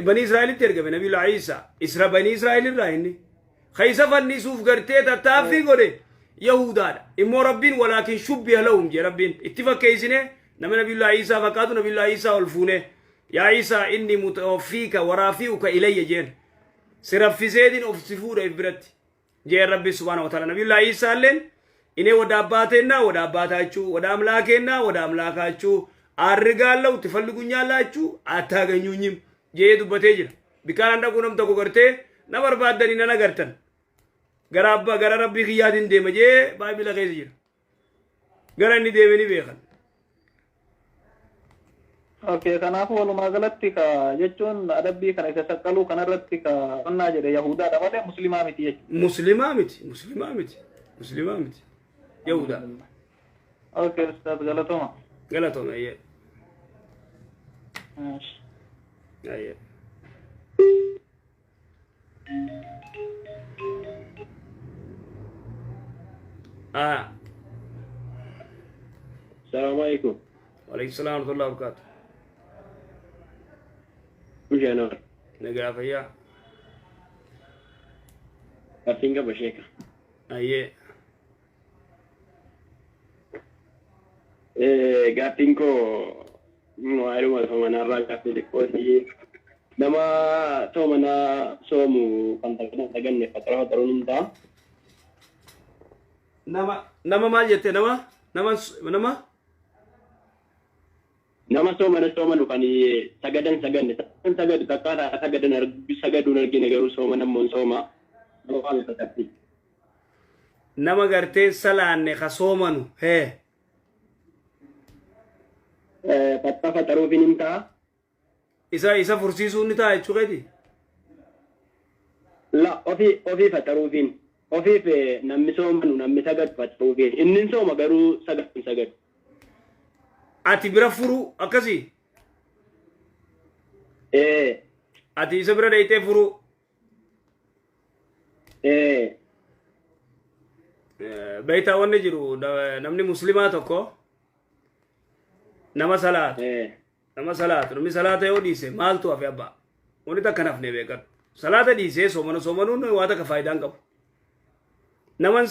bani Israa'elitti ergame Nabiyyullah Iisaa bani Israa'el irraa inni khaysa fannisuuf gartee tattaaffii godhe yahudaadha immoo rabbiin walaakin shubbiha lahum je rabbiin itti fakkeessine nama Nabiyyullah Iisaa fakkaatu Nabiyyullah Iisaa ol fuune yaa Iisaa inni mutawaffiika waraafi'uka ilayya jeen si raffiseetiin of si fuudha if biratti jeen rabbi subhaanahu wa ta'ala Nabiyyullah Iisaa illeen inee wada abbaateennaa wada abbaataachuu wada amlaakeennaa wada amlaakaachuu aarrigaallau itti falligunyaalaachuu attaaganyuunyim jee dubbatee jira bikaan dhaquu nam tokko gartee na barbaaddanii nan agartan gara rabbii kiyyaatiin deema jee baay'ila keessa jira gara inni deeme ni beekan Okay, kanaafuu walumaa galatti ka jechuun adabbii kana isa saqqaluu kanarratti ka qonnaa jedhe yahudaadha malee muslimaa miti jechuudha. muslimaa miti yahudaa Okay, ustaz galatooma. ayyee ayyee السلام عليكم. وعليكم السلام ورحمة الله وبركاته. وش أنا؟ نقرأ فيها. أفينك بشيكا. أيه. Gaaffiinko waa'ee soomanarraa gaaffii xiqqooti. Nama soomana soomu kan taganne fatara fataruun hin ta'a. Nama maal jette nama soomana soomanu kan sagadan saganne sagadu takkaata sagaduun argine garuu soomana immoo sooma. nama gartee salaanne ka soomanu hee. Fatta fataruuf hin ta'a. isa fursiisuu ni ta'a jechuudha. La ofii fataruufiin ofiif namni soomanu namni sagadu fataruufiin inni sooma garuu sagadu. Ati bira furu akkasii. Ati isa bira dhayitee furu. Beeytaa wanni jiru namni muslimaa tokko nama salaatu. Namni salaata yoo dhiise maaltu hafe abbaa. Wanni takka nafne beekan. Salaata dhiisee soomanuun waa takka faayidaan qabu. Naman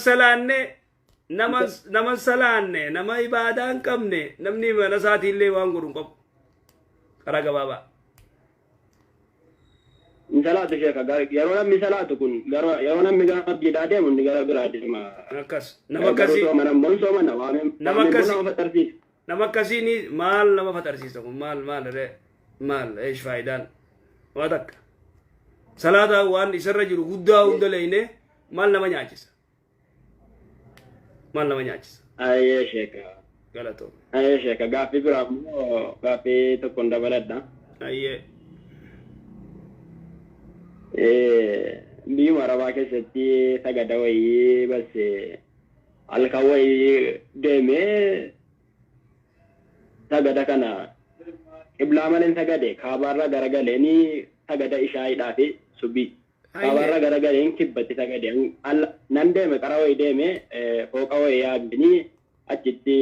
salaanne nama ibaadaa hin qabne namni mana isaatiillee waan godhu hin qabu. Karaa gabaabaa. Salaatu sheeka yeroo namni salaatu kun yeroo namni gara biddaa deemu inni gara biraa deema. Akkas nama akkasii nama akkasii ni maal nama fatarsiisa kun maal eesh faayidaan waa takka. Salaata waan isarra jiru guddaa hunda leeyne maal nama nyaachisa. Ayyee sheeka. Galatoo. Ayyee sheeka gaaffii biraa immoo gaaffii tokkoon dabaladha. Ayyee. Biyya Arabaa keessatti sagada wayii bas halkan wayii deemee sagada kana qiblaa maleen sagade kaabaarra garagaleen sagada ishaayiidhaa fi subii. Kaabaarra garagaleen kibbatti sagade nan deeme qara wayii deeme fooqa wayii yaabini achitti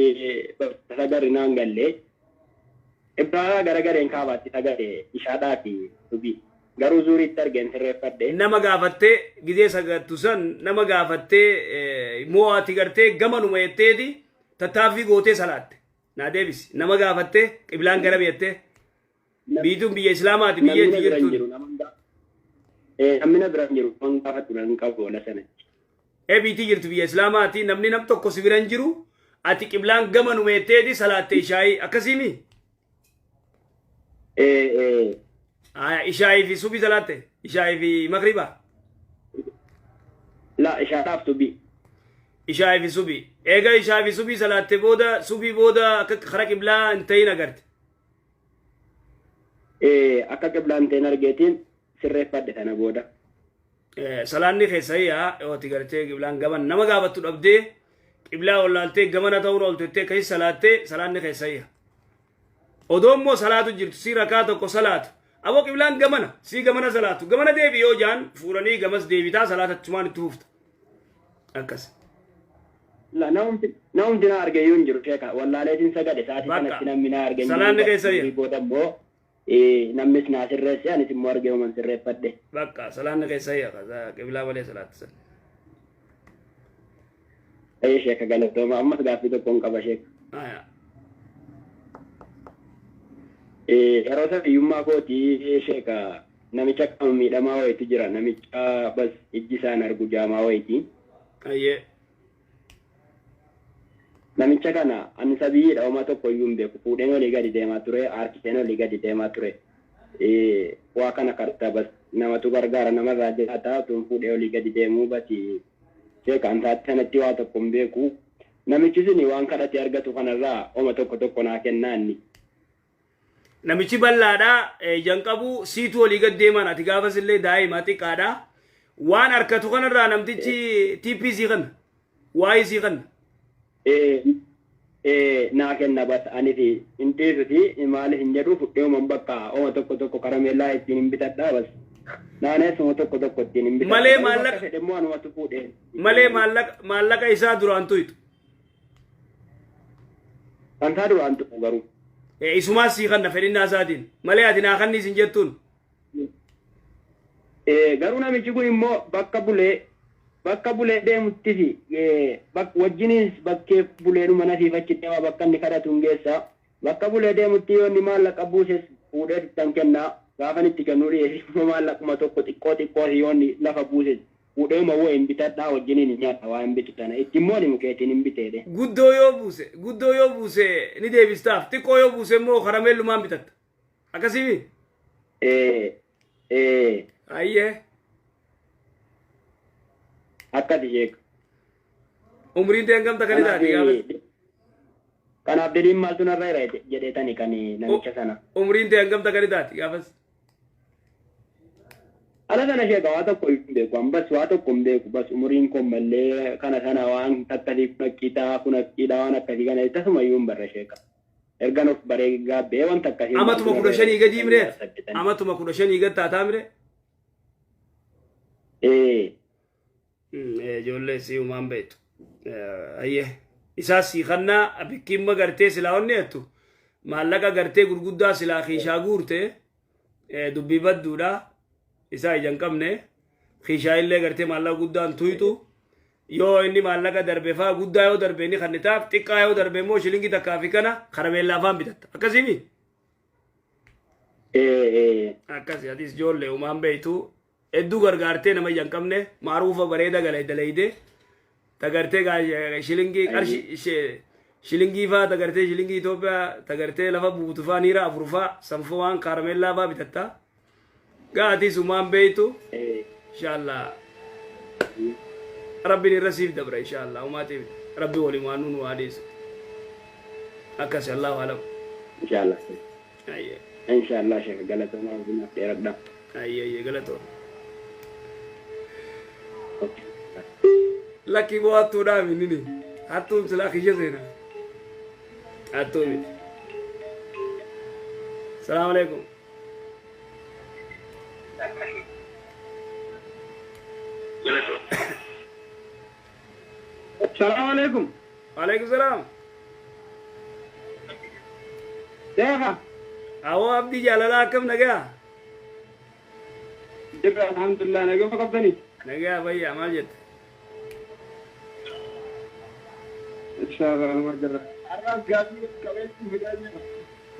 sagarri naan galle qiblaa garagaleen kaabaatti sagade ishaadhaa fi subii. Garuu zuuriitti argeen sirreeffadhe. Nama gaafattee gidee sagattu san nama gaafattee mo'aati gartee gamanuma jetteeti tattaaffii gootee salaatte. Naa deebisi. Nama gaafattee qiblaan gara biyattee biituun biyya Islaamaati biyya itti jirtu. Namni na bira hin jiru waan gaafattu nan qabu wala sanatti. Biitii jirtu biyya Islaamaati namni nam tokko si bira hin jiru ati qiblaan gamanuma jetteeti salaatte ishaayii akkasiimi. Ishaayi fi subii salaatte ishaayi fi magriba. La ishaadhaaf subii. Ishaayi fi subii. Eega ishaayi fi subii salaatte booda subii booda akka kara qiblaa hin ta'in agarte. Akka qiblaa hin ta'in argeetiin sirreeffadhe sana booda. Salaanni keessayyaa yooti gartee qiblaan gaman nama gaafattu dhabdee qiblaa ollaaltee gamana ta'uun ooltettee akkasii salaattee salaanni keessayyaa. Odoo immoo salaatu jirtu si rakaa tokko salaatu. Aboo qiblaan gamana si gamana salaatu gamana deebi yoo jaan fuudhanii gamas deebitaa salaata achumaan itti hufta akkas. La namumti na arge yoo hin jiru sheeka wallaaleetiin sagade sa'aatii kanatti namni na arge. Salaanni keessayya. Booda immoo namnis naa sirreesse anis immoo arge uuman sirreeffadhe. Bakka salaanni keessayya qiblaa malee salaattisan. Sheeka galatooma ammas gaaffii tokkoon qaba sheeka. Yeroo safiyyummaa kootii sheeka namicha qaama miidhamaa wayiitu jira namicha bas ijji isaan argu jaamaa wayiiti. Namicha kana ani sabiyyiidha homaa tokko iyyuu hin beeku fuudheen olii gadi deemaa ture harkiseen olii gadi deemaa ture. Waa kana karta bas namatu gargaara namarraa jiraata utuun fuudhee olii gadi deemuu basi sheeka antaatti sanatti waa tokko hin beeku. Namichi suni waan kadhate argatu kanarraa homa tokko naa kennaanni. Namichi bal'aadha janqabu siitu olii gad deeman ati gaafas illee daa'ima xiqqaadha waan harkatu kanarraa namtichi TPC kan YC kan naa kenna bas ani fi hin dhiisuti maali hin jedhu fudhee uuman bakka homa tokko karameellaa ittiin hin bitadha bas naanees homa tokko ittiin hin bitadha malee maallaqa isaa duraan tuytu kan taa duraan tuqu garuu. Isumaas sii kanna fedhinnaa isaatiin malee ati naa kanniis hin jettuun. Garuu namichi kun immoo bakka bulee deemuttis wajjiniin bakkee buleedhuma nasiif achi deema bakka inni kadhatu hin geessa. Bakka bulee deemutti yoo inni maallaqa buuses fuudhee ittiin kennaa gaafa itti kennuu dhiyeessi maallaquma tokko xiqqoo yoo inni lafa buuses fuudhee mawwoo hin bitadhaa wajjiniin nyaata waa hin bitu tana itti immoo ni mukeetiin hin biteedhe. Guddoo yoo buuse ni deebistaaf xiqqoo yoo buuse immoo karameellumaan bitatta akkasii. Ayyee. Akkati sheek. Umriin ta'e gamta kan isaati gaafa. Kanaaf diliin maaltu narra jira jedheetani kan namicha sana. Umriin ta'e gamta kan isaati gaafas. Ala sana sheeka waa tokko hin beeku ambas waa tokko hin beeku bas umriin kun mallee kana sana waan akkasii kun akkiidhaa waan akkasii kana tasuma iyyuu hin barre sheeka. Erga nuuf baree gaabbee wanta akkasii. Amatuma 15 gadi mire. Amatuma 15 gadi taataa mire. Ijoollee si uumaan beektu. Ayyee. Isaas si kannaa bikkimma gartee silaa onni jettu. Maallaqa gartee gurguddaa silaa kiishaa guurte dubbii badduudha. Isaa ija hin qabne. Kiishaa illee gartee maallaqa guddaan tuytu. Yoo inni maallaqa darbe faa guddaa yoo darbe inni kannitaaf xiqqaa yoo darbe immoo shilingii takkaa fi kana karameellaa afaan bitatta. Akkasimi? Akkasi atis ijoollee uumaan beektu. Hedduu gargaartee nama ija hin qabne maaruufa bareeda dalaydee tagartee shilingii qarshii shilingii faa tagartee shilingii Itoophiyaa tagartee lafa buutu faa niira afur faa sanfoo waan karameellaa faa bitatta. Gaatis uumaan beektu. Inshallah. Rabbiin irra siif dabra inshallah uumaatiif rabbi waliin waan nuun waa dhiisu. Akkasi Allahu alam. Inshallah. Ayyee. Inshallah sheekh galatooma bina dheeradha. Ayyee galatooma. Laki bo hattu da minini hattu sila kije sena hattu mi Assalamu alaikum Assalamu alaikum Wa alaikum salam Deha Awo abdi jalala kam naga Jibra alhamdulillah naga fakabdani naga bayya mal jet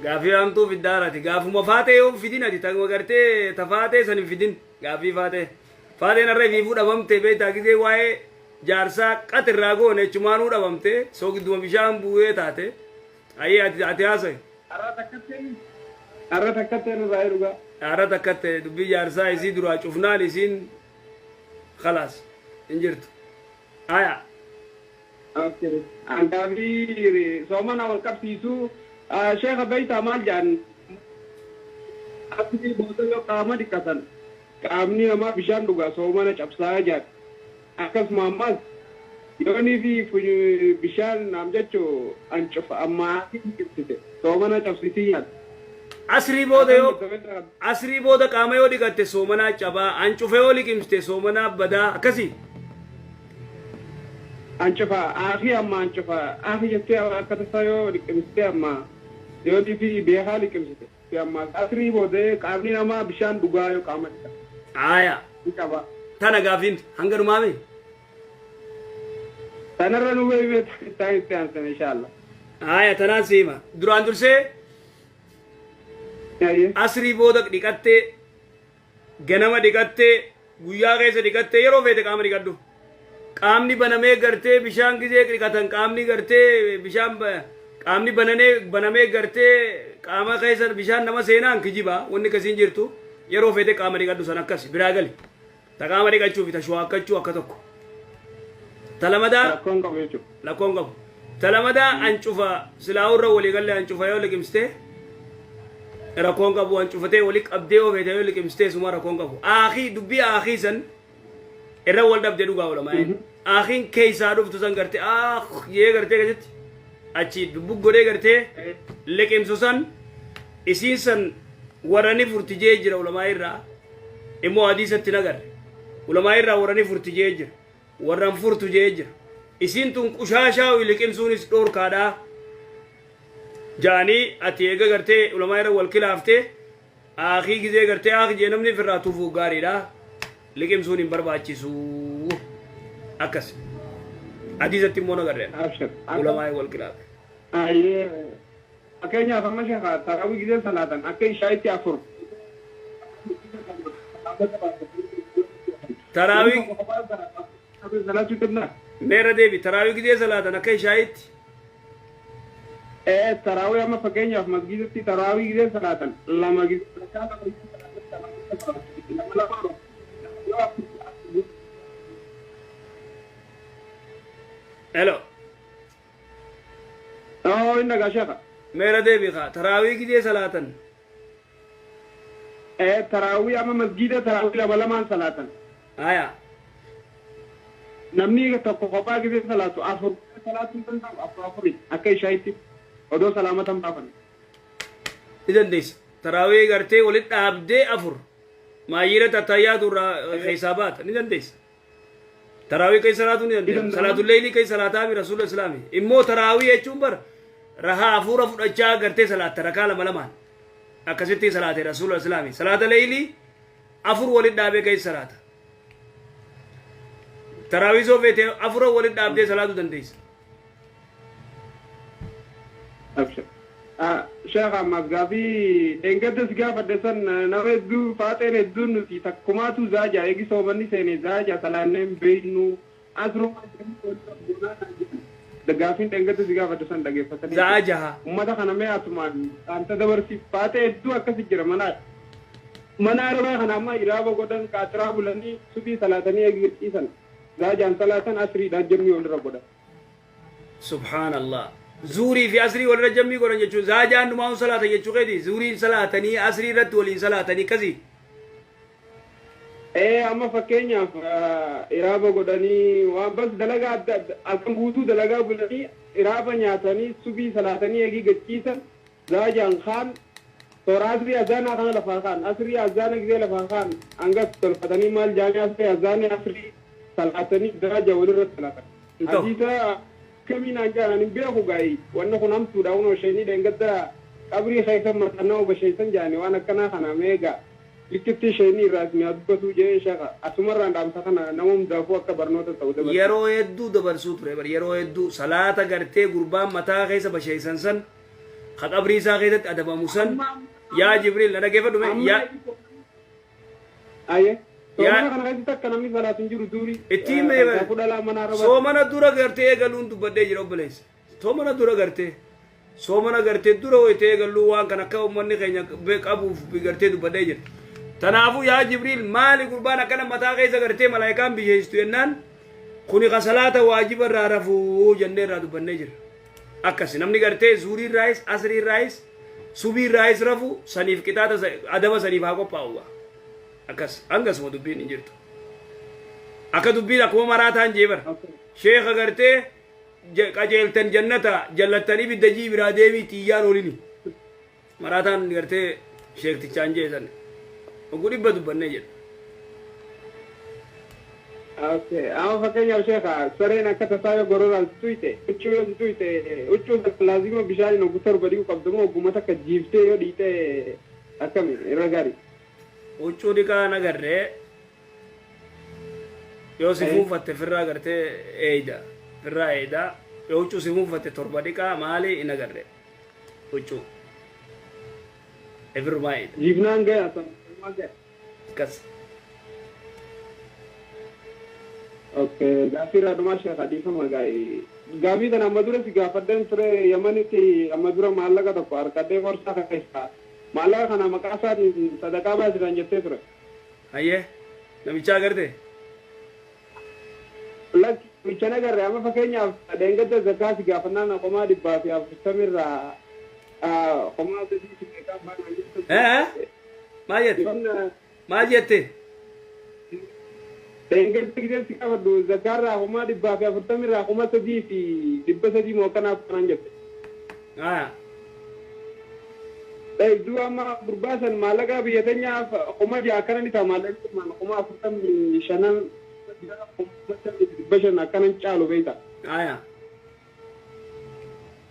Gaafii hamtuu fiddaarati gaafuma faatee yoo fidinati tagma gartee tafaatee san hin fidin gaafii faatee faateen irra fiifuu dhabamte beektaa gisee waa'ee jaarsaa qaxirraa goone jechumaanuu dhabamte soo gidduma bishaan bu'ee taate ayyee ati haasa'e. Arra takkattee nurraa dhugaa. Arra takkattee dubbii jaarsaa isii duraa cufnaan isiin khalaas hin jirtu. Aya. Angaafi soomana wal qabsiisuu sheekha beeytaa maal jedhan akkasii boosayoo qaama dhiqatan qaamni namaa bishaan dhugaa soomana cabsaa jedhan akkasuma ammas yoonii fi bishaan naam jechuu ancufa ammaa dhiqsite soomana cabsitii yaad. Asrii booda qaama yoo dhiqatte soomanaa cabaa ancufa yoo liqimsite soomanaa badaa akkasii. Ancufa akhi amma ancufa akhi jettee akka tasaa yoo liqimsite amma yoo fi beekaa liqimsite fi amma asrii boodee qaamni namaa bishaan dhugaa yoo qaama dhiqa. Aya. Dhiqaba. Tana gaafiin hanga dhumaame. Tanarra nu beekee ta'an itti aansan inshallah. Aya tanaan siima duraan dursee asrii booda dhiqattee ganama dhiqattee guyyaa keessa dhiqattee yeroo feete qaama dhiqadhu. Qaamni banamee gartee bishaan gisee dhiqatan qaamni gartee bishaan qaamni banamee gartee qaama keessa bishaan nama seenaan kijiba wanni kasiin jirtu yeroo feete qaama dhiqadhu san akkas biraa gali ta qaama dhiqachuu fi ta shuwaakkachuu akka tokko talamadaa lakkoon qabu talamadaa ancufa silaa'urra walii galle ancufa yoo liqimsite rakkoon qabu ancufatee walii qabdee yoo feete yoo liqimsite suma rakkoon qabu aakii dubbii aakii san irra wal dhabde dhugaa oolama akhiin keeysaa dhuftu san gartee yee gartee gasitti achi dubbu godhee gartee liqimsu san isiin san warrani furtijee jira ulamaa irraa immoo hadiisatti nagarre ulamaa irraa warrani furtijee jira warran furtu jee jira isiin tun qushaashaa liqimsuunis dhoorkaadhaa جاني أتيجا قرتي علماء يرى والكلافته آخي جزء قرتي آخي جنمني في الراتو فوق غاري لا لكن سوني برباچي سو أكس حديث تيمونا قرر أبشر علماء والكلاف أيه أكين يا فما شيخ تراوي جزء صلاة أكين شايتي أفر تراوي صلاة تبنا मेरा देवी तरावी की जैसा लाता ना कहीं शायद تراوي أما فكين يا مسجد تي تراوي جزء صلاة لما جزء हेलो إنك يا شيخ मेरा देवी खा तरावी की जैसा लातन تراوي أما مسجد تراوي لما لما صلاة आया namni tokko kophaa gisee salaatu afur salaatuun danda'u afur afuri akka ishaayitti odoo salaamatan baafan. إذن ديس تراوي قرتي ولد أبدي أفر ما يرى تتيات حسابات إذن ديس تراوي كي صلاة إذن صلاة الليل كي صلاة برسول الله الإسلامي إمو تراوي يجومبر رها أفور أفور أجا قرتي صلاة تركال ملمان أكسيتي صلاة رسول الله الإسلامي صلاة الليل أفور ولد أبي كي صلاة تراوي سوفيتي أفور ولد أبدي صلاة دنديس أبشر شيخ أحمد غافي إنجدس غافة دسن نويدو فاتن الدون في تكماتو زاجا يجي صوبني سيني زاجا سلانم بينو أسرو دغافين إنجدس غافة دسن دغي فتن زاجها ماذا كان ما أتمان أنت دبر في فاتن الدو أكسي جرا منا ربا خنا ما إرابة قدن كاترا بلني سبي سلاتني يجي إيسان زاجا سلاتن أسري دجمي ولر قدن سبحان الله زوري في أسري ولا جمي قرن يجوا زاجان نماو صلاة يجوا كذي زوري صلاة تاني أسري رد ولي صلاة تاني كذي أما فكينيا إرابة قدني وبس دلقا أكم بوتو دلقا بلني إرابة نياتني سبي صلاة تاني يجي قتيسا زاجان خان تورازري أزانا خان لفاخان أسري أزانا كذي لفاخان أنقص تلفتني مال جامع أسري أزاني أسري صلاة تاني درجة ولر صلاة حديثا كمين أنجا أنا بيرو جاي وأنا كنام تداون وشيني دعنا أبري خايفة مرتنا وبشيطان جاني وأنا كنا خنا ميجا لكتي شيني راسمي أدبسو جاي شقة أسمر عندام سخنا نوم دافو أكبرنوت تودة يرو يدو دبر سوت ريبر يرو يدو صلاة غرتي قربان متا خيسة بشيطان سن خد أبري ساخيدت أدبا مسن يا جبريل أنا كيف أدومي يا أيه soomana kana keessatti akka namni salaatiin jiru duuri ittiin meeqa kudha lama naara soomana dura gartee eegaluun dubbadhee jira obboleessa soomana dura gartee dura hoytee eegaluu waan kan akka uummanni keenya qabuuf gartee dubbadhee jira tanaafuu yaa jibriil maali gurbaan akkana mataa keessa gartee malaayikaan biyyeessitu jennaan kuni ka salaata waajiba irraa rafuu jennee irraa dubbannee jira akkas namni gartee zuurii irraayis asrii irraayis subii irraayis rafu saniif qixaata adaba saniif haa qophaa'u akas angas mo dubbiin injirtu akka dubbiin akkuma maraataan jeebar sheekha gartee qajeeltan jannata jallatanii biddajii biraa deemii xiyyaan olini maraataan gartee sheektichaan jeesan ogu dhibba dubbannee jedha ama fakkeenyaaf sheekha sareen akka tasaaya gororaan tuyte huccuu laazima bishaaniin ogu torba dhiqu qabdamoo ogguma takka jiiftee yoo dhiite akkami irra gaarii huccuu dhiqaa nagarree yoo si fuufatte firraa gartee firraa eeyda yoo huccuu si fuufatte torba dhiqaa maali hin agarree huccuu efirrumaa eeyda jiifnaan ga'e asan kas okay gaafii raadhumaa sheekha dhiifama gaafii kana amma dura si gaafadheen ture yamanitti amma dura maallaqa tokko harkadhee horsaa keessaa maallaqa kana maqaa isaatiin sadaqaa baasisan jettee ture hayyee namichaa agarte namicha nagarre amma fakkeenyaaf dheengadda zakaa si gaafannaan qomaa dhibbaa fi afurtamirraa qomaa maal jette dheengadda gisee si gaafadhu zakaarraa qomaa dhibbaa fi afurtamirraa qoma sadii fi dhibba sadii moo kanaaf kanan jette iddoo amma gurbaasan maallaqa biyya teenyaaf qoma ja'a akkana ni ta'a maallaqni qoma afurtamii shanan dhibba shan akkanan caalu beekta.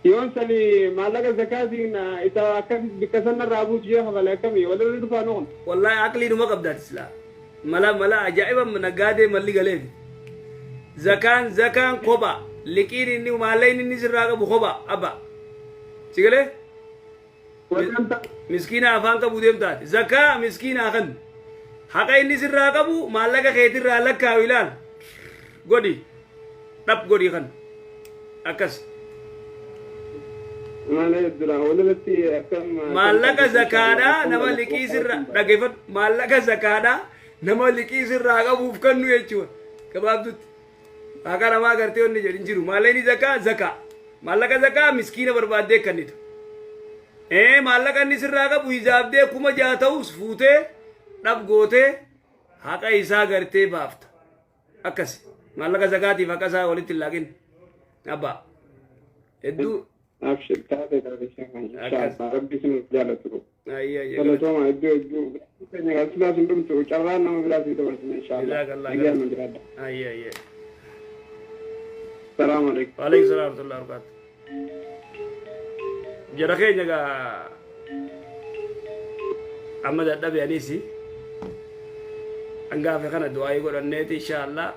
يوم سني ما لقى زكاتين إذا كان بكسرنا رابوس جيه ولا كمي ولا ندفع نون والله عقلي نما قبضات إسلام ملا عجائبا من قادة ملي قليل زكان قبا لكن إني مالين إني سراغ بخبا أبا سيقله مسكينة أفانك بوديم تات زكاة مسكينة أخن حقا إني سراغ بو مالك خيتر رالك كاويلان قدي رب قدي خن أكس maallaqa zakaadhaa nama liqii sirra dhaggeeffadhu maallaqa zakaadhaa nama liqii sirraa qabuuf kennu jechuudha gabaabdutti akka namaa gartee onni jedhin jiru maallaqni zakaa maallaqa zakaa miskiina barbaaddee kennitu maallaqa inni sirraa qabu hisaabdee 6,000 ta'us fuutee dhab gootee haqa isaa gartee baafta akkas maallaqa zakaatiif haqa isaa walitti hin laaqin abbaa hedduu أبشر كذا كذا شيء إن شاء الله ربي سنو جالته كلا توما يدو كني قلت لازم بمتو شغلان ما بلا في دولة إن شاء الله يجي من جراد السلام عليكم وعليكم السلام ورحمة الله وبركاته جرخي نجا أحمد النبي أنيسي أنقاف خنا دعاء يقول النيت إن شاء الله